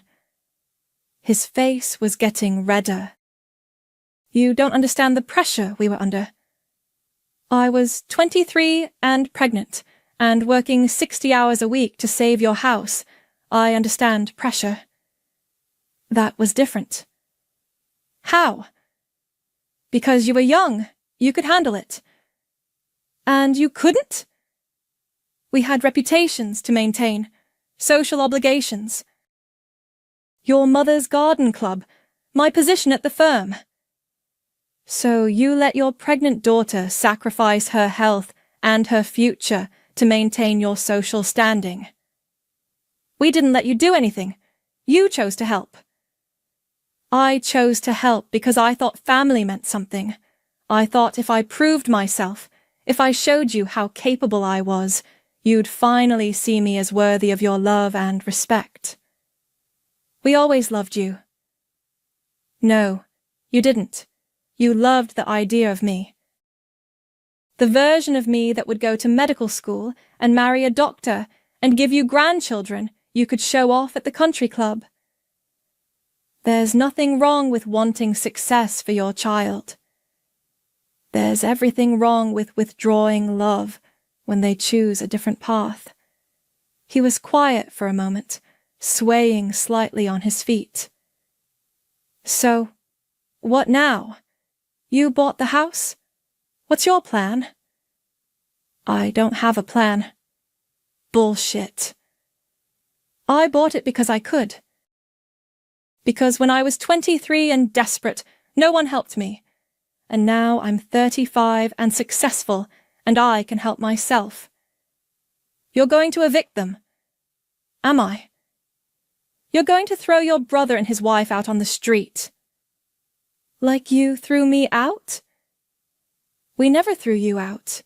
His face was getting redder. You don't understand the pressure we were under. I was 23 and pregnant, and working 60 hours a week to save your house. I understand pressure. That was different. How? Because you were young, you could handle it. And you couldn't? We had reputations to maintain, social obligations. Your mother's garden club, my position at the firm. So you let your pregnant daughter sacrifice her health and her future to maintain your social standing. We didn't let you do anything. You chose to help. I chose to help because I thought family meant something. I thought if I proved myself, if I showed you how capable I was, you'd finally see me as worthy of your love and respect. We always loved you. No, you didn't. You loved the idea of me. The version of me that would go to medical school and marry a doctor and give you grandchildren you could show off at the country club. There's nothing wrong with wanting success for your child. There's everything wrong with withdrawing love when they choose a different path. He was quiet for a moment, swaying slightly on his feet. So, what now? You bought the house? What's your plan? I don't have a plan. Bullshit. I bought it because I could. Because when I was 23 and desperate, no one helped me. And now I'm 35 and successful, and I can help myself. You're going to evict them. Am I? You're going to throw your brother and his wife out on the street. Like you threw me out? We never threw you out.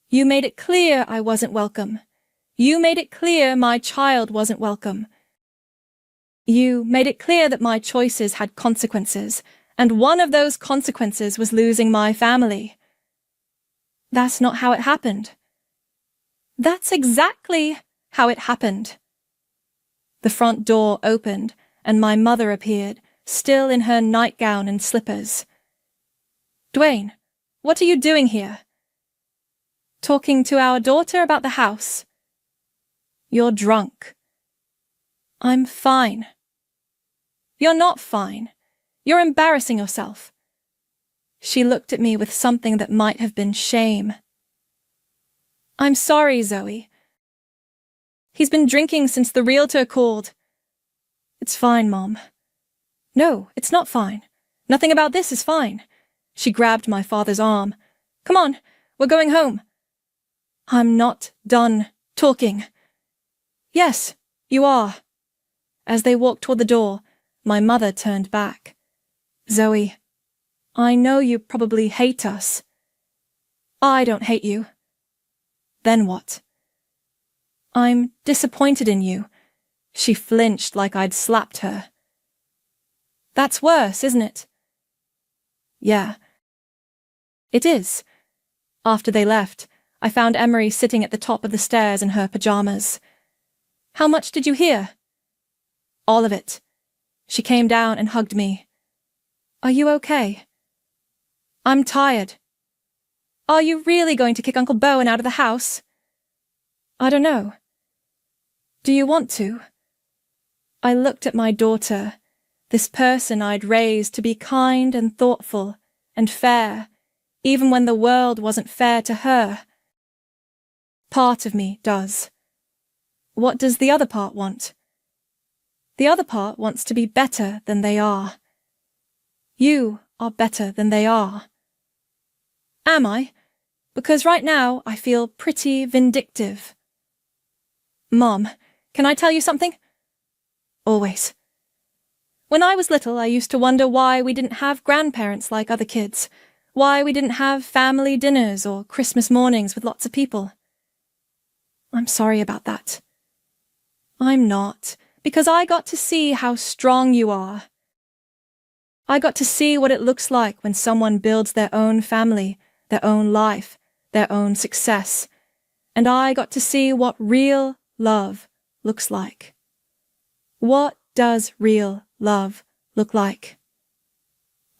You made it clear I wasn't welcome. You made it clear my child wasn't welcome. You made it clear that my choices had consequences, and one of those consequences was losing my family. That's not how it happened. That's exactly how it happened. The front door opened, and my mother appeared, still in her nightgown and slippers. Dwayne, what are you doing here? Talking to our daughter about the house. You're drunk. I'm fine. You're not fine. You're embarrassing yourself. She looked at me with something that might have been shame. I'm sorry, Zoe. He's been drinking since the realtor called. It's fine, Mom. No, it's not fine. Nothing about this is fine. She grabbed my father's arm. Come on, we're going home. I'm not done talking. Yes, you are. As they walked toward the door, my mother turned back. Zoe, I know you probably hate us. I don't hate you. Then what? I'm disappointed in you. She flinched like I'd slapped her. That's worse, isn't it? Yeah. It is. After they left, I found Emery sitting at the top of the stairs in her pajamas. How much did you hear? All of it. She came down and hugged me. Are you okay? I'm tired. Are you really going to kick Uncle Bowen out of the house? I don't know. Do you want to? I looked at my daughter, this person I'd raised to be kind and thoughtful and fair, even when the world wasn't fair to her. Part of me does. What does the other part want? The other part wants to be better than they are. You are better than they are. Am I? Because right now I feel pretty vindictive. Mom, can I tell you something? Always. When I was little, I used to wonder why we didn't have grandparents like other kids, why we didn't have family dinners or Christmas mornings with lots of people. I'm sorry about that. I'm not, because I got to see how strong you are. I got to see what it looks like when someone builds their own family, their own life, their own success, and I got to see what real love looks like. What does real love look like?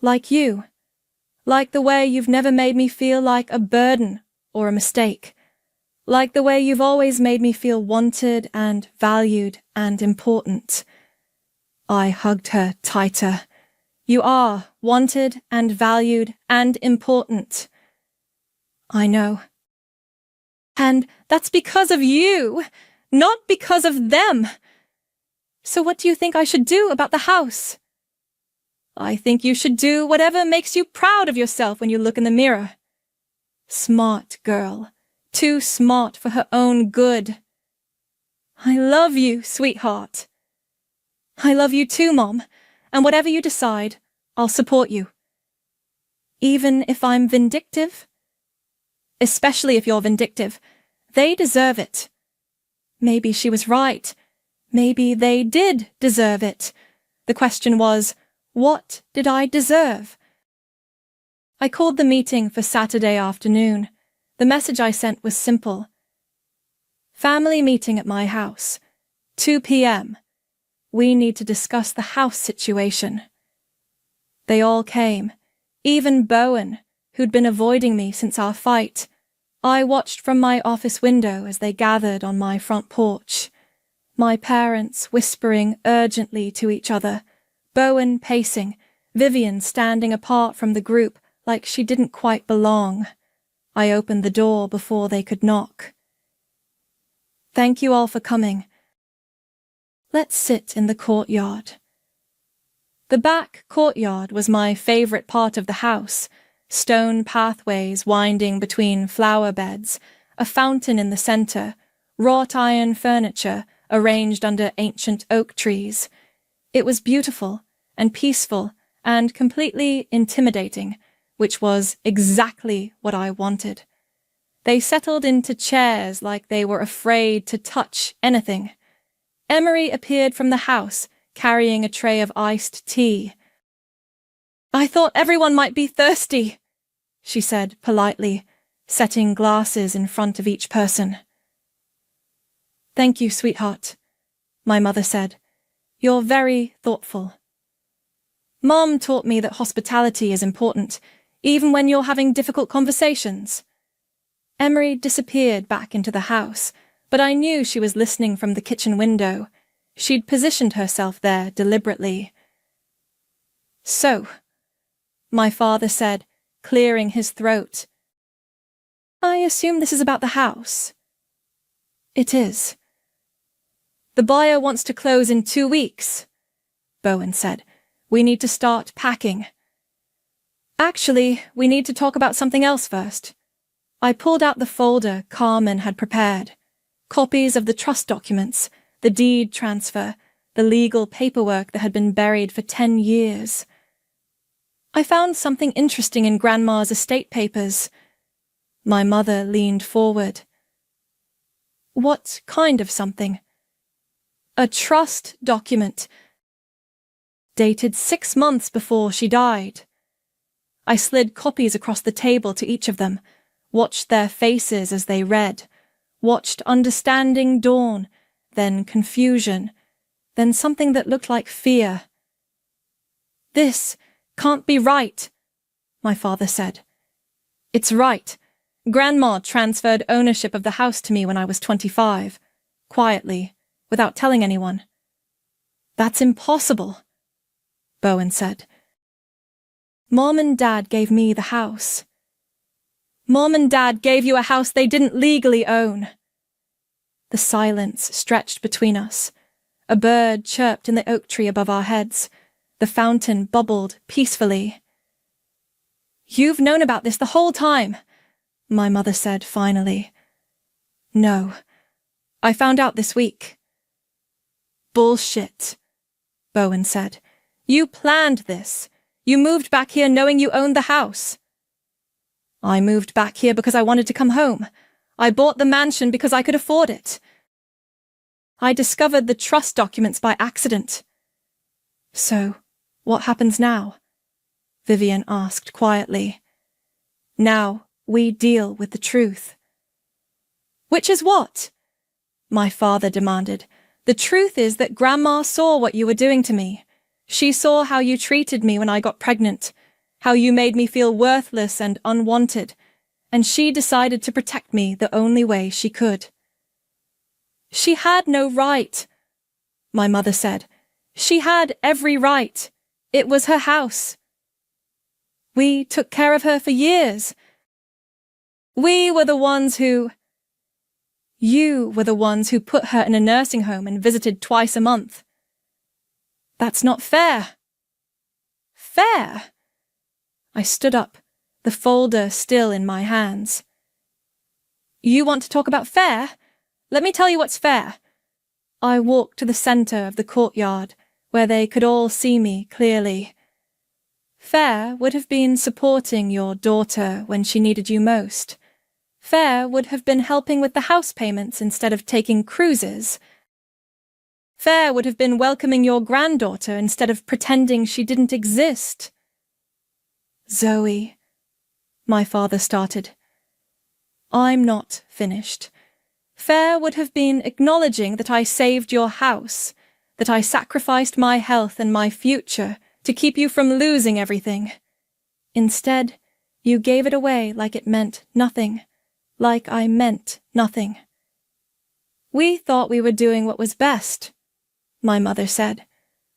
Like you. Like the way you've never made me feel like a burden or a mistake. Like the way you've always made me feel wanted and valued and important. I hugged her tighter. You are wanted and valued and important. I know. And that's because of you, not because of them. So what do you think I should do about the house? I think you should do whatever makes you proud of yourself when you look in the mirror. Smart girl. Too smart for her own good. I love you, sweetheart. I love you too, Mom, and whatever you decide, I'll support you. Even if I'm vindictive? Especially if you're vindictive. They deserve it. Maybe she was right. Maybe they did deserve it. The question was, what did I deserve? I called the meeting for Saturday afternoon. The message I sent was simple. Family meeting at my house. 2 p.m. We need to discuss the house situation. They all came. Even Bowen, who'd been avoiding me since our fight. I watched from my office window as they gathered on my front porch. My parents whispering urgently to each other. Bowen pacing. Vivian standing apart from the group like she didn't quite belong. I opened the door before they could knock. Thank you all for coming. Let's sit in the courtyard. The back courtyard was my favorite part of the house. Stone pathways winding between flower beds, a fountain in the center, wrought iron furniture arranged under ancient oak trees. It was beautiful and peaceful and completely intimidating, which was exactly what I wanted. They settled into chairs like they were afraid to touch anything. Emery appeared from the house, carrying a tray of iced tea. I thought everyone might be thirsty, she said politely, setting glasses in front of each person. Thank you, sweetheart, my mother said. You're very thoughtful. Mom taught me that hospitality is important, even when you're having difficult conversations. Emery disappeared back into the house, but I knew she was listening from the kitchen window. She'd positioned herself there deliberately. So, my father said, clearing his throat. I assume this is about the house. It is. The buyer wants to close in 2 weeks, Bowen said. We need to start packing. Actually, we need to talk about something else first. I pulled out the folder Carmen had prepared. Copies of the trust documents, the deed transfer, the legal paperwork that had been buried for 10 years. I found something interesting in Grandma's estate papers. My mother leaned forward. What kind of something? A trust document, dated 6 months before she died. I slid copies across the table to each of them, watched their faces as they read, watched understanding dawn, then confusion, then something that looked like fear. This can't be right, my father said. It's right. Grandma transferred ownership of the house to me when I was 25, quietly, without telling anyone. That's impossible, Bowen said. Mom and Dad gave me the house. Mom and Dad gave you a house they didn't legally own. The silence stretched between us. A bird chirped in the oak tree above our heads. The fountain bubbled peacefully. You've known about this the whole time, my mother said finally. No, I found out this week. Bullshit, Bowen said. You planned this. You moved back here knowing you owned the house. I moved back here because I wanted to come home. I bought the mansion because I could afford it. I discovered the trust documents by accident. So, what happens now? Vivian asked quietly. Now, we deal with the truth. Which is what? My father demanded. The truth is that Grandma saw what you were doing to me. She saw how you treated me when I got pregnant, how you made me feel worthless and unwanted, and she decided to protect me the only way she could. She had no right, my mother said. She had every right. It was her house. We took care of her for years. We were the ones who... You were the ones who put her in a nursing home and visited twice a month. That's not fair. Fair? I stood up, the folder still in my hands. You want to talk about fair? Let me tell you what's fair. I walked to the center of the courtyard, where they could all see me clearly. Fair would have been supporting your daughter when she needed you most. Fair would have been helping with the house payments instead of taking cruises. Fair would have been welcoming your granddaughter instead of pretending she didn't exist. Zoe, my father started. I'm not finished. Fair would have been acknowledging that I saved your house, that I sacrificed my health and my future to keep you from losing everything. Instead, you gave it away like it meant nothing. Like I meant nothing. We thought we were doing what was best, my mother said.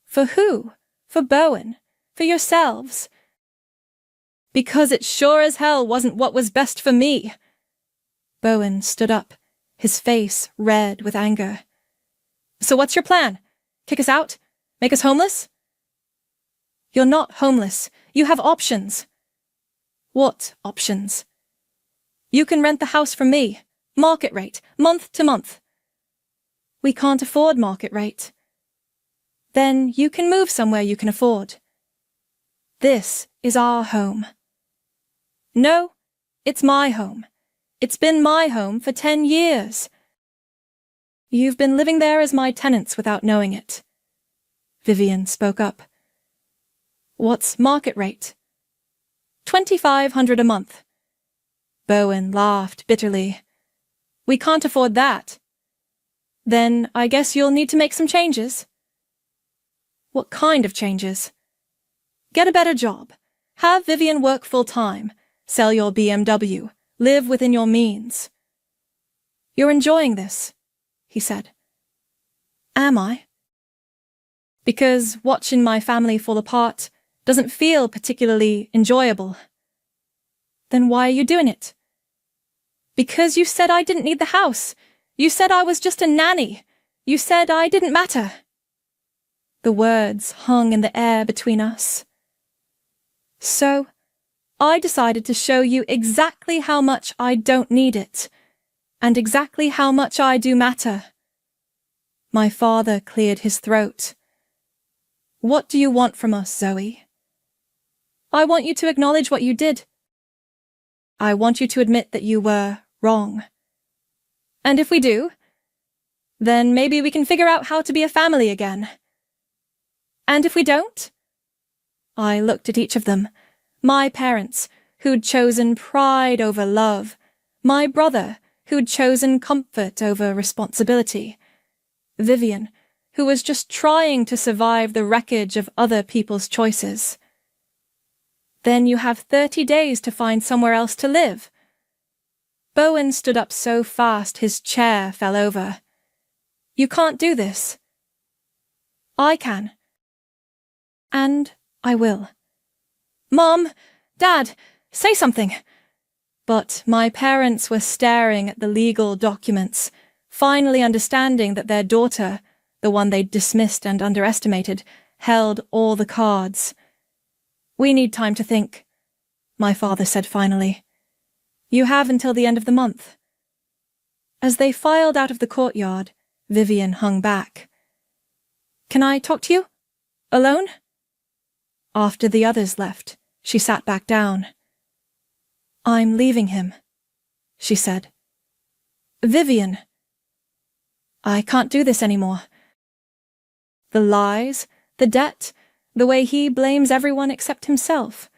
For who? For Bowen? For yourselves? Because it sure as hell wasn't what was best for me. Bowen stood up, his face red with anger. So what's your plan? Kick us out? Make us homeless? You're not homeless. You have options. What options? You can rent the house from me, market rate, month to month. We can't afford market rate. Then you can move somewhere you can afford. This is our home. No, it's my home. It's been my home for 10 years. You've been living there as my tenants without knowing it. Vivian spoke up. What's market rate? $2,500 a month. Bowen laughed bitterly. We can't afford that. Then I guess you'll need to make some changes. What kind of changes? Get a better job. Have Vivian work full-time. Sell your BMW. Live within your means. You're enjoying this, he said. Am I? Because watching my family fall apart doesn't feel particularly enjoyable. Then why are you doing it? Because you said I didn't need the house. You said I was just a nanny. You said I didn't matter. The words hung in the air between us. So, I decided to show you exactly how much I don't need it, and exactly how much I do matter. My father cleared his throat. What do you want from us, Zoe? I want you to acknowledge what you did. I want you to admit that you were wrong. And if we do, then maybe we can figure out how to be a family again. And if we don't? I looked at each of them. My parents, who'd chosen pride over love. My brother, who'd chosen comfort over responsibility. Vivian, who was just trying to survive the wreckage of other people's choices. Then you have 30 days to find somewhere else to live. Bowen stood up so fast his chair fell over. You can't do this. I can. And I will. Mom! Dad! Say something! But my parents were staring at the legal documents, finally understanding that their daughter, the one they'd dismissed and underestimated, held all the cards. We need time to think, my father said finally. You have until the end of the month. As they filed out of the courtyard, Vivian hung back. "Can I talk to you? Alone?" After the others left, she sat back down. "I'm leaving him," she said. "Vivian, I can't do this anymore. The lies, the debt, the way he blames everyone except himself.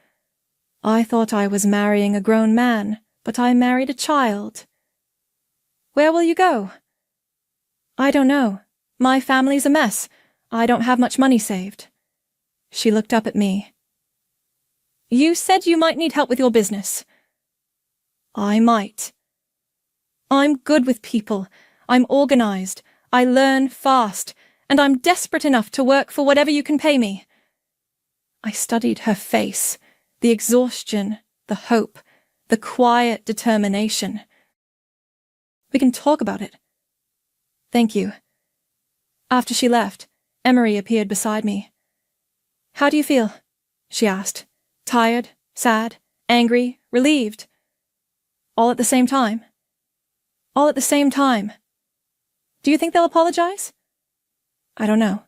I thought I was marrying a grown man, but I married a child. Where will you go?" "I don't know. My family's a mess. I don't have much money saved." She looked up at me. "You said you might need help with your business." "I might. I'm good with people. I'm organized. I learn fast. And I'm desperate enough to work for whatever you can pay me." I studied her face, the exhaustion, the hope, the quiet determination. "We can talk about it." "Thank you." After she left, Emery appeared beside me. "How do you feel?" she asked. "Tired, sad, angry, relieved?" "All at the same time?" "All at the same time." "Do you think they'll apologize?" "I don't know."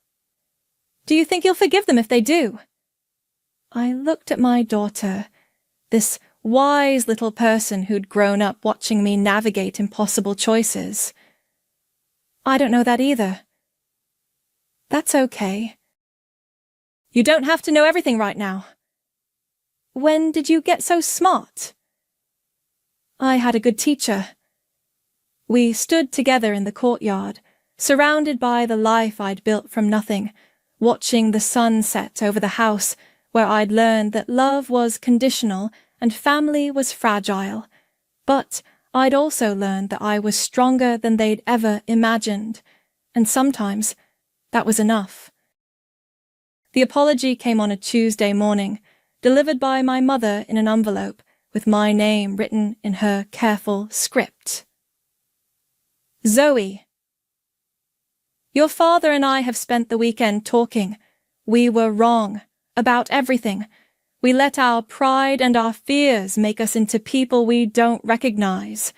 "Do you think you'll forgive them if they do?" I looked at my daughter, this wise little person who'd grown up watching me navigate impossible choices. "I don't know that either." "That's okay. You don't have to know everything right now." "When did you get so smart?" "I had a good teacher." We stood together in the courtyard, surrounded by the life I'd built from nothing, watching the sun set over the house where I'd learned that love was conditional and family was fragile, but I'd also learned that I was stronger than they'd ever imagined, and sometimes that was enough. The apology came on a Tuesday morning, delivered by my mother in an envelope with my name written in her careful script. "Zoe. Your father and I have spent the weekend talking. We were wrong. About everything. We let our pride and our fears make us into people we don't recognize.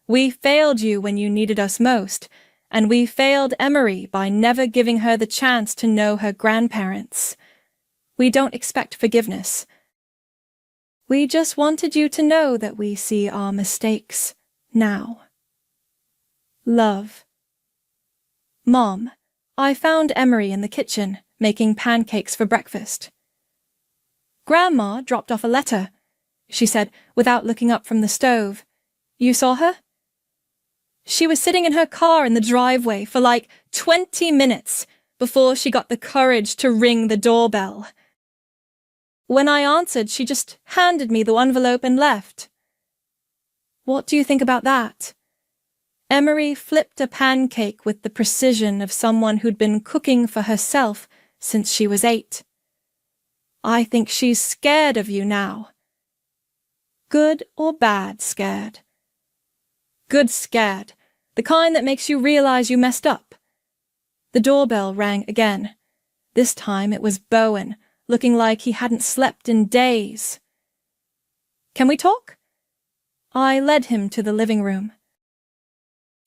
We failed you when you needed us most, and we failed Emery by never giving her the chance to know her grandparents. We don't expect forgiveness. We just wanted you to know that we see our mistakes now. Love. Mom, I found Emery in the kitchen, making pancakes for breakfast." "Grandma dropped off a letter," she said, without looking up from the stove. "You saw her?" "She was sitting in her car in the driveway for like 20 minutes before she got the courage to ring the doorbell. When I answered, she just handed me the envelope and left." "What do you think about that?" Emery flipped a pancake with the precision of someone who'd been cooking for herself since she was 8. "I think she's scared of you now." "Good or bad scared?" "Good scared. The kind that makes you realize you messed up." The doorbell rang again. This time it was Bowen, looking like he hadn't slept in days. "Can we talk?" I led him to the living room.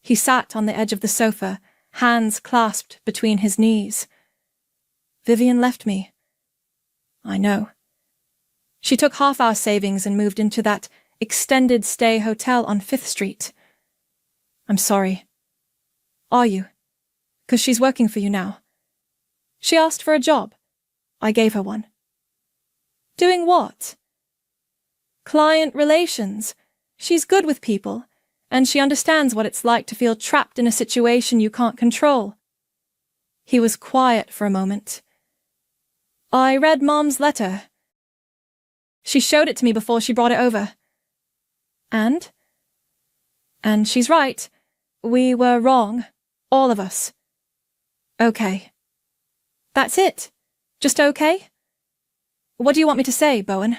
He sat on the edge of the sofa, hands clasped between his knees. "Vivian left me." "I know." "She took half our savings and moved into that extended stay hotel on 5th Street. "I'm sorry." "Are you? 'Cause she's working for you now." "She asked for a job. I gave her one." "Doing what?" "Client relations. She's good with people, and she understands what it's like to feel trapped in a situation you can't control." He was quiet for a moment. "I read Mom's letter. She showed it to me before she brought it over." "And?" "And she's right. We were wrong. All of us." "Okay." "That's it? Just okay?" "What do you want me to say, Bowen?"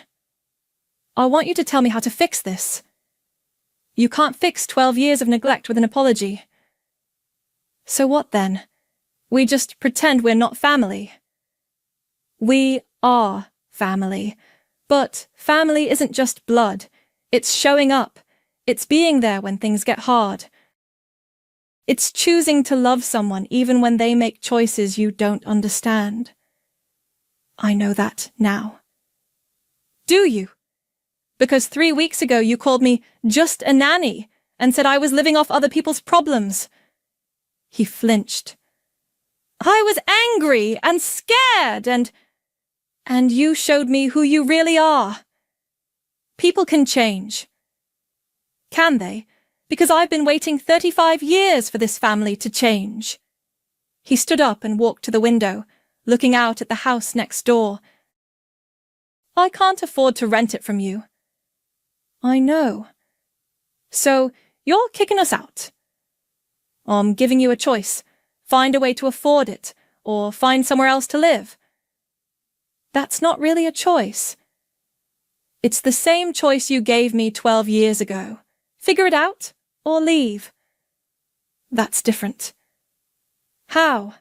"I want you to tell me how to fix this." "You can't fix 12 years of neglect with an apology." "So what then? We just pretend we're not family?" "We are family. But family isn't just blood. It's showing up. It's being there when things get hard. It's choosing to love someone even when they make choices you don't understand. I know that now. Do you? Because 3 weeks ago you called me just a nanny and said I was living off other people's problems. He flinched. I was angry and scared and you showed me who you really are. People can change. Can they? Because I've been waiting 35 years for this family to change. He stood up and walked to the window, looking out at the house next door. I can't afford to rent it from you. I know. So, you're kicking us out. I'm giving you a choice. Find a way to afford it, or find somewhere else to live. That's not really a choice. It's the same choice you gave me 12 years ago. Figure it out, or leave. That's different. How?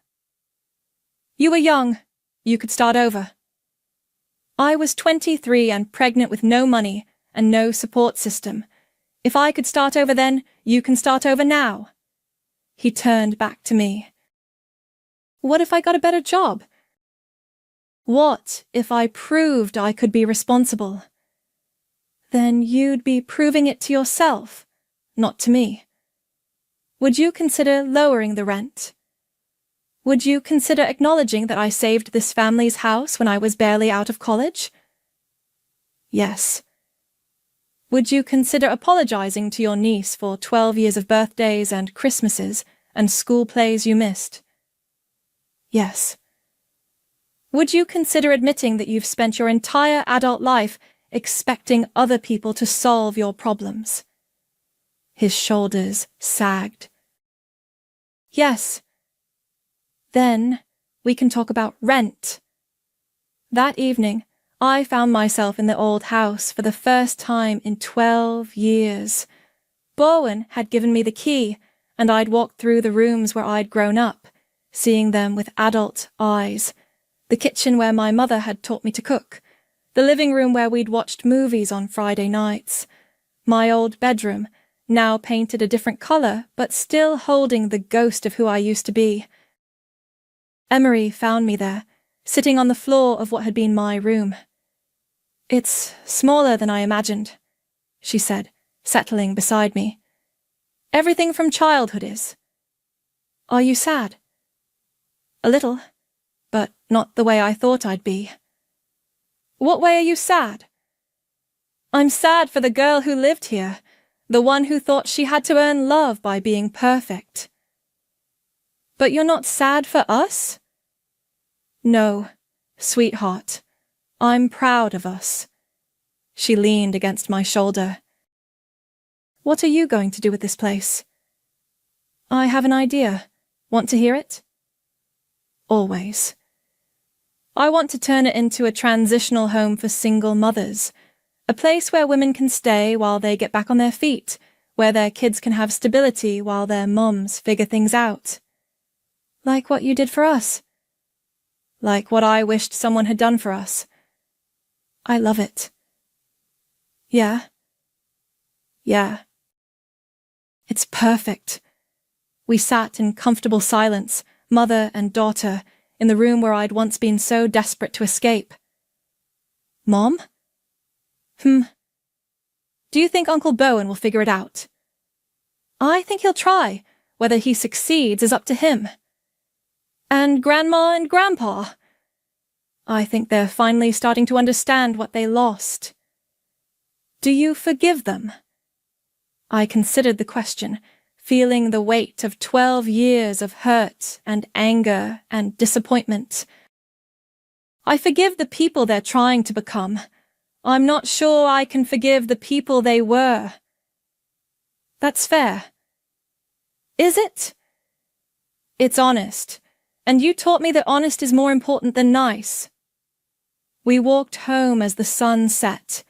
You were young. You could start over. I was 23 and pregnant with no money and no support system. If I could start over then, you can start over now. He turned back to me. What if I got a better job? What if I proved I could be responsible? Then you'd be proving it to yourself, not to me. Would you consider lowering the rent? Would you consider acknowledging that I saved this family's house when I was barely out of college? Yes. Would you consider apologizing to your niece for 12 years of birthdays and Christmases and school plays you missed? Yes. Would you consider admitting that you've spent your entire adult life expecting other people to solve your problems? His shoulders sagged. Yes. Then we can talk about rent. That evening, I found myself in the old house for the first time in 12 years. Bowen had given me the key, and I'd walked through the rooms where I'd grown up, seeing them with adult eyes. The kitchen where my mother had taught me to cook. The living room where we'd watched movies on Friday nights. My old bedroom, now painted a different colour, but still holding the ghost of who I used to be. Emery found me there, sitting on the floor of what had been my room. It's smaller than I imagined, she said, settling beside me. Everything from childhood is. Are you sad? A little, but not the way I thought I'd be. What way are you sad? I'm sad for the girl who lived here, the one who thought she had to earn love by being perfect. But you're not sad for us? No, sweetheart. I'm proud of us. She leaned against my shoulder. What are you going to do with this place? I have an idea. Want to hear it? Always. I want to turn it into a transitional home for single mothers, a place where women can stay while they get back on their feet, where their kids can have stability while their mums figure things out. Like what you did for us. Like what I wished someone had done for us. I love it. Yeah. Yeah. It's perfect. We sat in comfortable silence, mother and daughter, in the room where I'd once been so desperate to escape. Mom? Do you think Uncle Bowen will figure it out? I think he'll try. Whether he succeeds is up to him. And Grandma and Grandpa? I think they're finally starting to understand what they lost. Do you forgive them? I considered the question, feeling the weight of 12 years of hurt and anger and disappointment. I forgive the people they're trying to become. I'm not sure I can forgive the people they were. That's fair. Is it? It's honest, and you taught me that honest is more important than nice. We walked home as the sun set,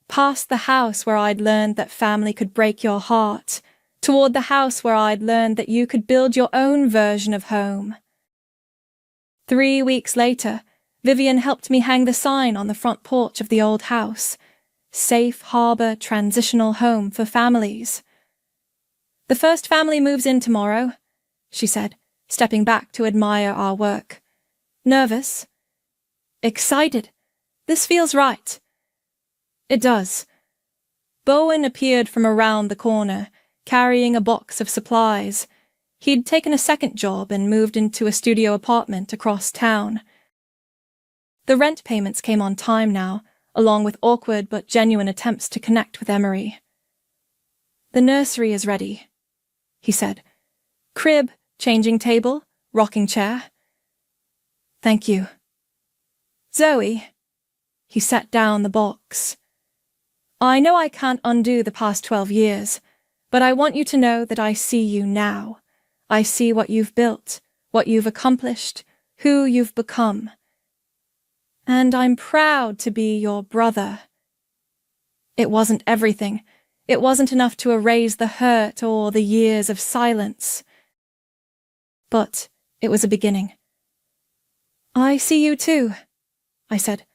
past the house where I'd learned that family could break your heart, toward the house where I'd learned that you could build your own version of home. 3 weeks later, Vivian helped me hang the sign on the front porch of the old house. Safe Harbor Transitional Home for Families. The first family moves in tomorrow, she said, stepping back to admire our work. Nervous? Excited. This feels right. It does. Bowen appeared from around the corner, carrying a box of supplies. He'd taken a second job and moved into a studio apartment across town. The rent payments came on time now, along with awkward but genuine attempts to connect with Emery. The nursery is ready, he said. Crib, changing table, rocking chair. Thank you. Zoe, he set down the box. I know I can't undo the past 12 years, but I want you to know that I see you now. I see what you've built, what you've accomplished, who you've become. And I'm proud to be your brother. It wasn't everything. It wasn't enough to erase the hurt or the years of silence. But it was a beginning. I see you too, I said.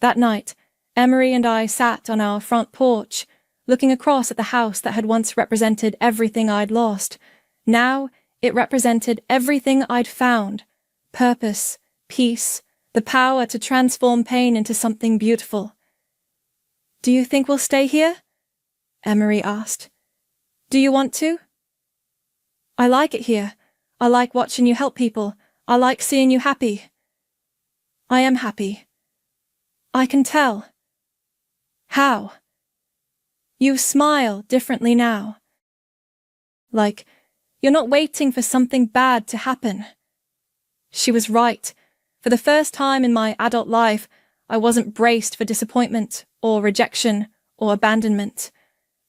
That night, Emery and I sat on our front porch, looking across at the house that had once represented everything I'd lost. Now it represented everything I'd found: purpose, peace, the power to transform pain into something beautiful. Do you think we'll stay here? Emery asked. Do you want to? I like it here. I like watching you help people. I like seeing you happy. I am happy. I can tell. How? You smile differently now. Like, you're not waiting for something bad to happen. She was right. For the first time in my adult life, I wasn't braced for disappointment or rejection or abandonment.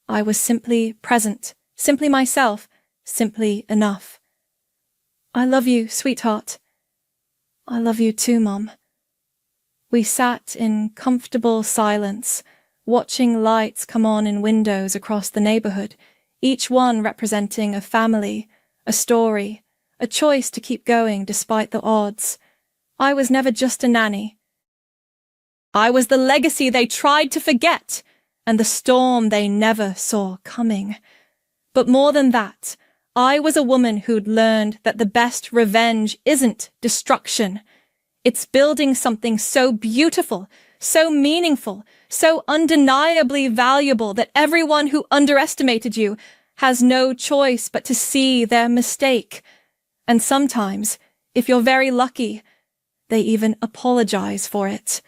I was simply present, simply myself, simply enough. I love you, sweetheart. I love you too, Mom. We sat in comfortable silence, watching lights come on in windows across the neighborhood, each one representing a family, a story, a choice to keep going despite the odds. I was never just a nanny. I was the legacy they tried to forget, and the storm they never saw coming. But more than that, I was a woman who'd learned that the best revenge isn't destruction. It's building something so beautiful, so meaningful, so undeniably valuable that everyone who underestimated you has no choice but to see their mistake. And sometimes, if you're very lucky, they even apologize for it.